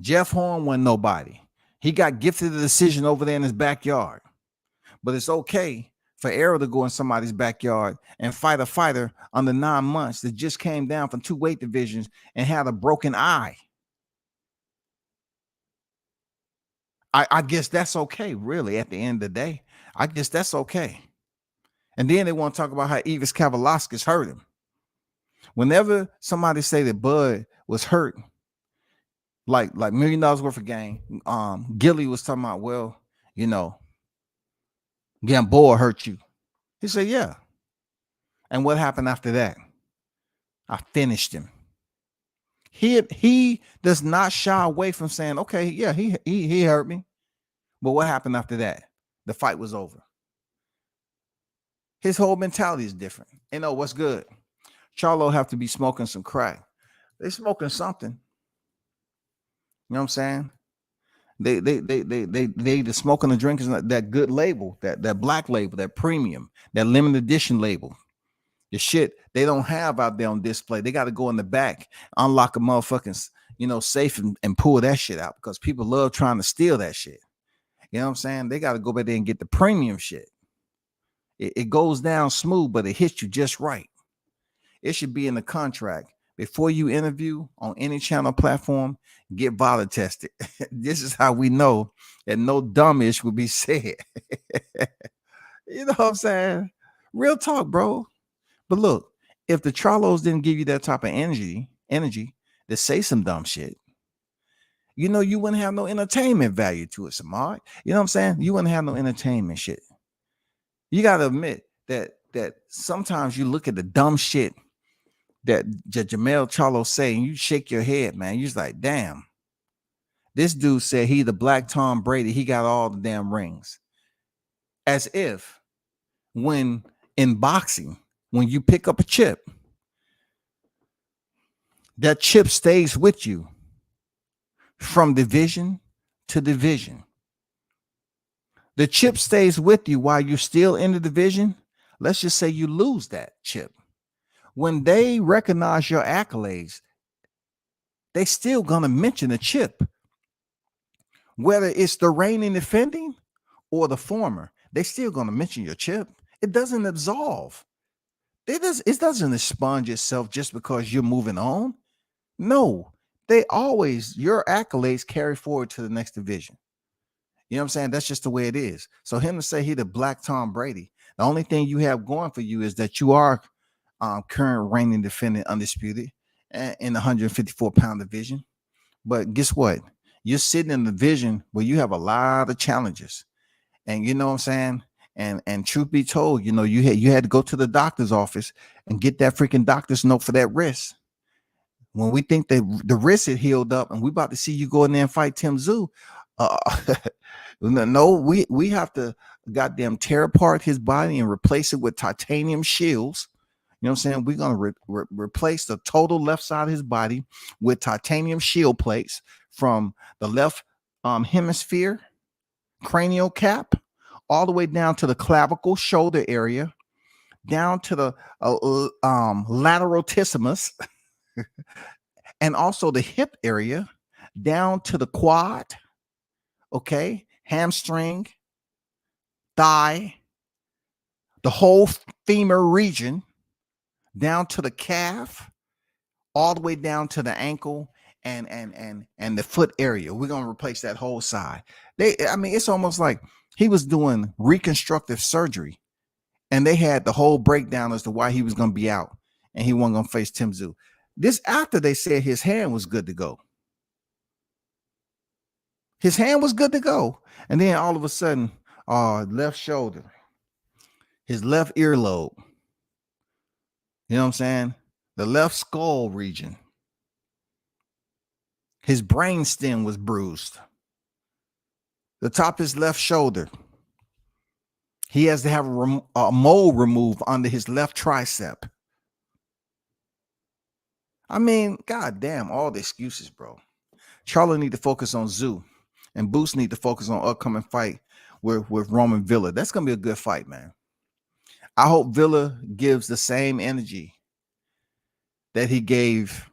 Jeff Horn wasn't nobody. He got gifted a decision over there in his backyard. But it's okay for Errol to go in somebody's backyard and fight a fighter under 9 months that just came down from 2 weight divisions and had a broken eye. I guess that's okay, really, at the end of the day. I guess that's okay. And then they want to talk about how Evis Kavalauskas hurt him. Whenever somebody say that Bud was hurt, like $1 million worth of game, Gilly was talking about, well, you know, Gamboa hurt you. He said, yeah. And what happened after that? I finished him. He does not shy away from saying, okay, yeah, he hurt me. But what happened after that? The fight was over. His whole mentality is different. You know what's good? Charlo have to be smoking some crack. They smoking something. You know what I'm saying? They the smoking and drinking that good label, that black label, that premium, that limited edition label. The shit they don't have out there on display. They got to go in the back, unlock a motherfucking, safe and pull that shit out because people love trying to steal that shit. You know what I'm saying? They got to go back there and get the premium shit. It goes down smooth, but it hits you just right. It should be in the contract. Before you interview on any channel platform, get violent tested. This is how we know that no dumbish will be said. You know what I'm saying? Real talk, bro. But look, if the Charlos didn't give you that type of energy to say some dumb shit, you wouldn't have no entertainment value to it, Samad. You know what I'm saying? You wouldn't have no entertainment shit. You got to admit that sometimes you look at the dumb shit that Jermell Charlo say, and you shake your head, man. You're just like, damn. This dude said he the black Tom Brady. He got all the damn rings. As if when in boxing, when you pick up a chip, that chip stays with you from division to division. The chip stays with you while you're still in the division. Let's just say you lose that chip. When they recognize your accolades, they still gonna mention the chip. Whether it's the reigning defending or the former, they still gonna mention your chip. It doesn't absolve. It doesn't expunge itself just because you're moving on. No, your accolades carry forward to the next division. You know what I'm saying? That's just the way it is. So him to say he the black Tom Brady, the only thing you have going for you is that you are current reigning defending undisputed in the 154-pound division. But guess what? You're sitting in the division where you have a lot of challenges. And you know what I'm saying? And truth be told, you had to go to the doctor's office and get that freaking doctor's note for that wrist. When we think that the wrist had healed up and we about to see you go in there and fight Tim Tszyu, no, we have to goddamn tear apart his body and replace it with titanium shields. You know what I'm saying? We're going to replace the total left side of his body with titanium shield plates from the left hemisphere, cranial cap, all the way down to the clavicle shoulder area, down to the lateral tissimus, and also the hip area, down to the quad, okay, hamstring, thigh, the whole femur region, down to the calf, all the way down to the ankle and the foot area. We're gonna replace that whole side. It's almost like he was doing reconstructive surgery, and they had the whole breakdown as to why he was gonna be out and he wasn't gonna face Tim Tszyu. This after they said his hand was good to go. His hand was good to go, and then all of a sudden, left shoulder, his left earlobe. You know what I'm saying? The left skull region. His brain stem was bruised. The top of his left shoulder. He has to have a mole removed under his left tricep. I mean, goddamn, all the excuses, bro. Charlo need to focus on Tszyu, and Boots need to focus on upcoming fight with Roman Villa. That's gonna be a good fight, man. I hope Villa gives the same energy that he gave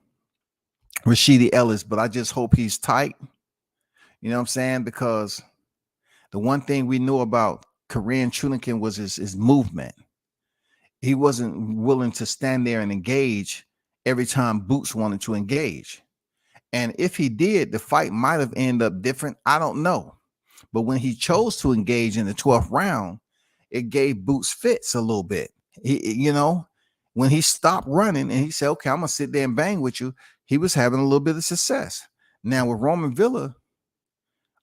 Rashidi Ellis, but I just hope he's tight. You know what I'm saying? Because the one thing we knew about Korean Chuninkin was his movement. He wasn't willing to stand there and engage every time Boots wanted to engage. And if he did, the fight might have ended up different. I don't know. But when he chose to engage in the 12th round, it gave Boots fits a little bit. When he stopped running and he said, okay, I'm going to sit there and bang with you, he was having a little bit of success. Now with Roman Villa,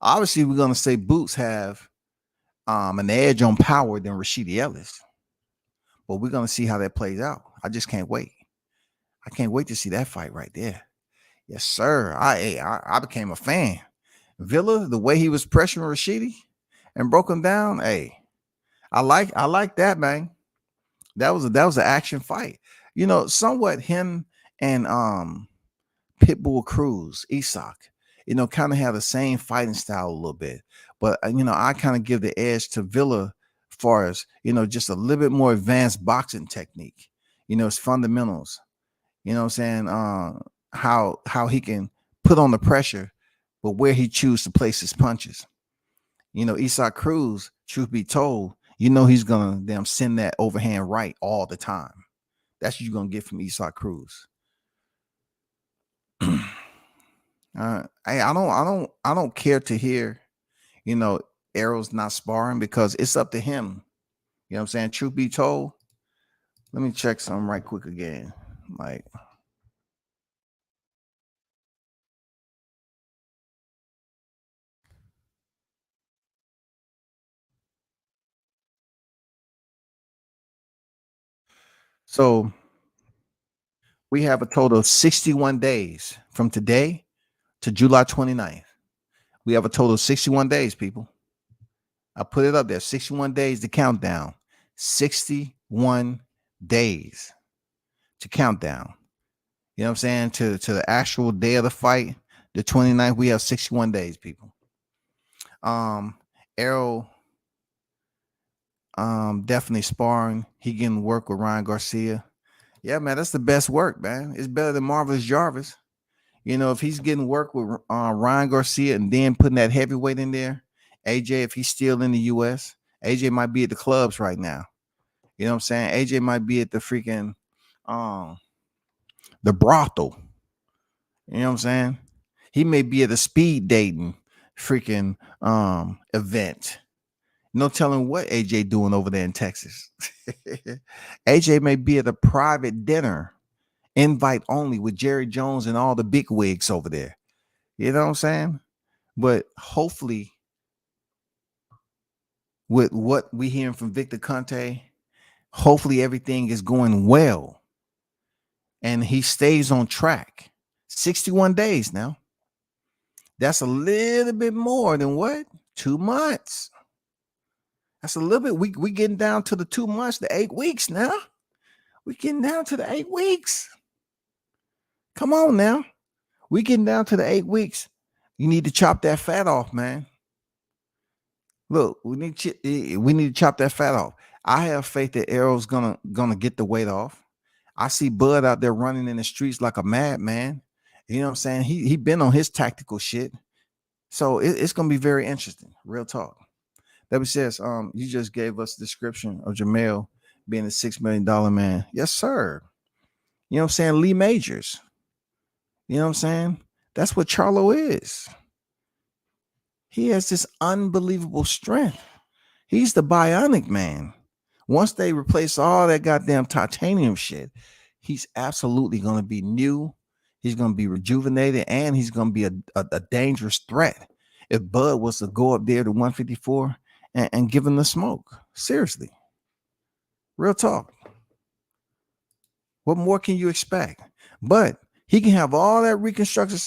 obviously we're going to say Boots have an edge on power than Rashidi Ellis. But we're going to see how that plays out. I just can't wait. I can't wait to see that fight right there. Yes, sir. I became a fan. Villa, the way he was pressuring Rashidi and broke him down, hey, I like that, man. That was an action fight. Somewhat him and Pitbull Cruz, Isak, kind of have the same fighting style a little bit. But I kind of give the edge to Villa as far as, just a little bit more advanced boxing technique. His fundamentals. You know what I'm saying? How he can put on the pressure, but where he chooses to place his punches. Isak Cruz, truth be told, he's gonna send that overhand right all the time. That's what you're gonna get from Isak Cruz. Hey, I don't care to hear, Errol's not sparring because it's up to him. You know what I'm saying? Truth be told, let me check something right quick again. So we have a total of 61 days from today to July 29th. We have a total of 61 days, people. I put it up there, 61 days to count down. 61 days to count down. You know what I'm saying? To the actual day of the fight, the 29th, we have 61 days, people. Errol definitely sparring. He getting work with Ryan Garcia. Yeah, man, that's the best work, man. It's better than Marvelous Jarvis. If he's getting work with Ryan Garcia and then putting that heavyweight in there, AJ, if he's still in the U.S., AJ might be at the clubs right now. You know what I'm saying? AJ might be at the freaking the brothel. You know what I'm saying? He may be at a speed dating freaking event. No telling what AJ doing over there in Texas. AJ may be at a private dinner, invite only, with Jerry Jones and all the big wigs over there. You know what I'm saying? But hopefully, with what we hearing from Victor Conte, hopefully everything is going well and he stays on track. 61 days now. That's a little bit more than what? 2 months. That's a little bit. We getting down to the 2 months, the 8 weeks now. We getting down to the 8 weeks. Come on now. We getting down to the 8 weeks. You need to chop that fat off, man. Look, we need to chop that fat off. I have faith that Errol's gonna get the weight off. I see Bud out there running in the streets like a madman. You know what I'm saying? He been on his tactical shit. So it's gonna be very interesting. Real talk. That says, you just gave us a description of Jermell being a $6 million man. Yes, sir. You know what I'm saying? Lee Majors. You know what I'm saying? That's what Charlo is. He has this unbelievable strength. He's the bionic man. Once they replace all that goddamn titanium shit, he's absolutely going to be new. He's going to be rejuvenated, and he's going to be a dangerous threat. If Bud was to go up there to 154 and give him the smoke. Seriously. Real talk. What more can you expect? But he can have all that reconstruction,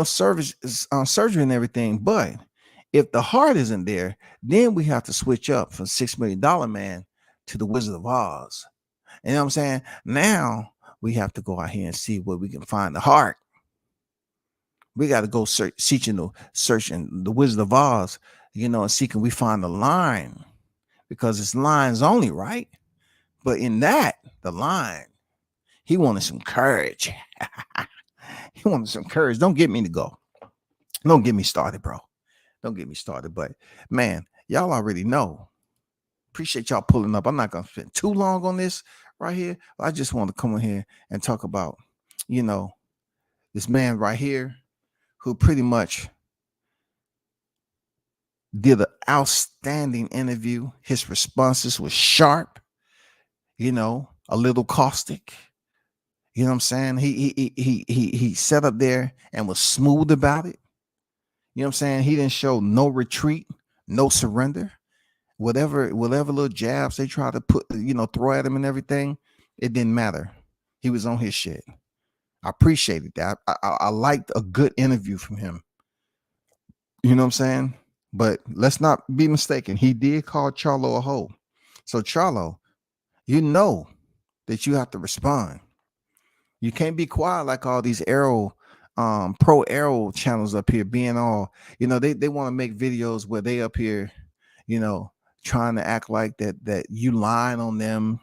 surgery and everything. But if the heart isn't there, then we have to switch up from $6 million man to the Wizard of Oz. You know what I'm saying? Now we have to go out here and see where we can find the heart. We got to go searching the Wizard of Oz, and see can we find the line, because it's lines only, right? But in that, the line, he wanted some courage. He wanted some courage. Don't get me to go. Don't get me started, bro. Don't get me started. But man, y'all already know. Appreciate y'all pulling up. I'm not gonna spend too long on this right here. I just want to come in here and talk about, this man right here who pretty much did an outstanding interview. His responses were sharp, a little caustic. You know what I'm saying? He sat up there and was smooth about it. You know what I'm saying? He didn't show no retreat, no surrender. Whatever little jabs they tried to throw at him and everything, it didn't matter. He was on his shit. I appreciated that. I liked a good interview from him. You know what I'm saying? But let's not be mistaken. He did call Charlo a hoe. So Charlo, you know that you have to respond. You can't be quiet like all these pro Arrow channels up here being all, they want to make videos where they up here, trying to act like that you lying on them,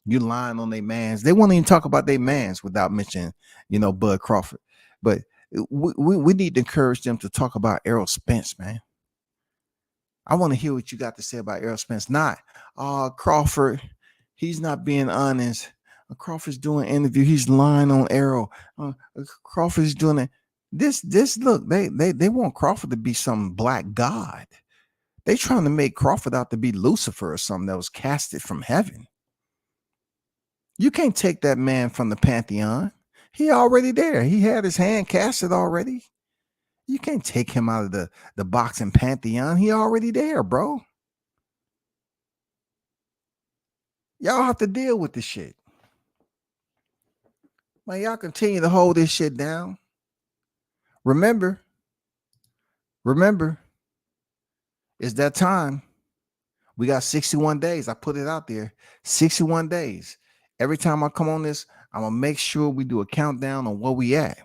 you lying on their mans. They won't even talk about their mans without mentioning, Bud Crawford. But we need to encourage them to talk about Errol Spence, man. I want to hear what you got to say about Errol Spence. Not, Crawford, he's not being honest. Crawford's doing an interview. He's lying on Errol. Crawford's doing it. This look, they want Crawford to be some black god. They trying to make Crawford out to be Lucifer or something that was casted from heaven. You can't take that man from the pantheon. He already there. He had his hand casted already. You can't take him out of the boxing pantheon. He already there, bro. Y'all have to deal with this shit. Man, y'all continue to hold this shit down. Remember, it's that time. We got 61 days. I put it out there. 61 days. Every time I come on this, I'm going to make sure we do a countdown on where we at.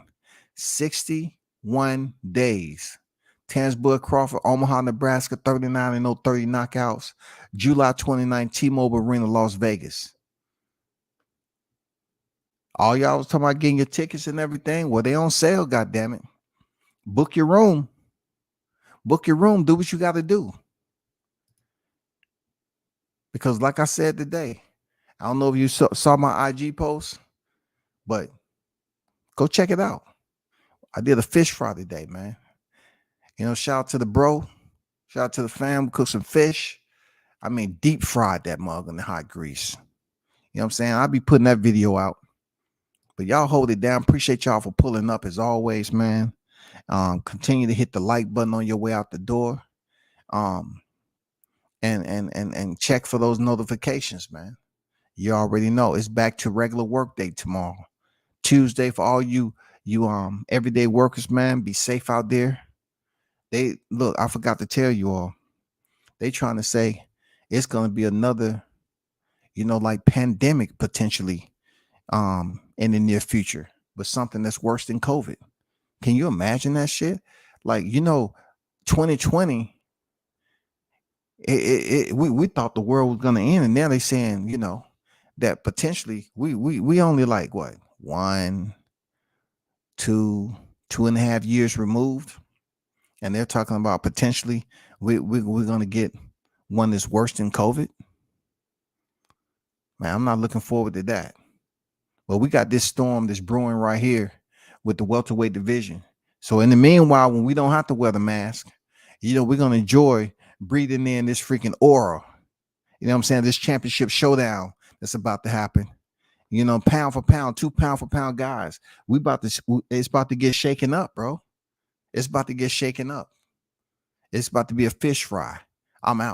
61 days. Bud Crawford, Omaha, Nebraska, 39-0, 30 knockouts. July 29, T-Mobile Arena, Las Vegas. All y'all was talking about getting your tickets and everything. Well, they on sale, goddammit. Book your room. Book your room. Do what you got to do. Because like I said today, I don't know if you saw my IG post, but go check it out. I did a fish fry today, man. Shout out to the bro. Shout out to the fam. Cook some fish. I mean, deep fried that mug in the hot grease. You know what I'm saying? I'll be putting that video out. But y'all hold it down. Appreciate y'all for pulling up as always, man. Continue to hit the like button on your way out the door. And check for those notifications, man. You already know it's back to regular work day tomorrow. Tuesday for all you everyday workers, man. Be safe out there. I forgot to tell you all. They trying to say it's gonna be another, like pandemic potentially in the near future, but something that's worse than COVID. Can you imagine that shit? Like, 2020 We thought the world was gonna end, and now they saying, you know, that potentially we only like what 1, 2, 2.5 years removed, and they're talking about potentially we're gonna get one that's worse than COVID. Man, I'm not looking forward to that. Well, we got this storm that's brewing right here with the welterweight division. So in the meanwhile, when we don't have to wear the mask, you know, we're gonna enjoy breathing in this freaking aura. You know what I'm saying? This championship showdown that's about to happen. You know, pound for pound, 2 pound for pound guys. It's about to get shaken up, bro. It's about to get shaken up. It's about to be a fish fry. I'm out.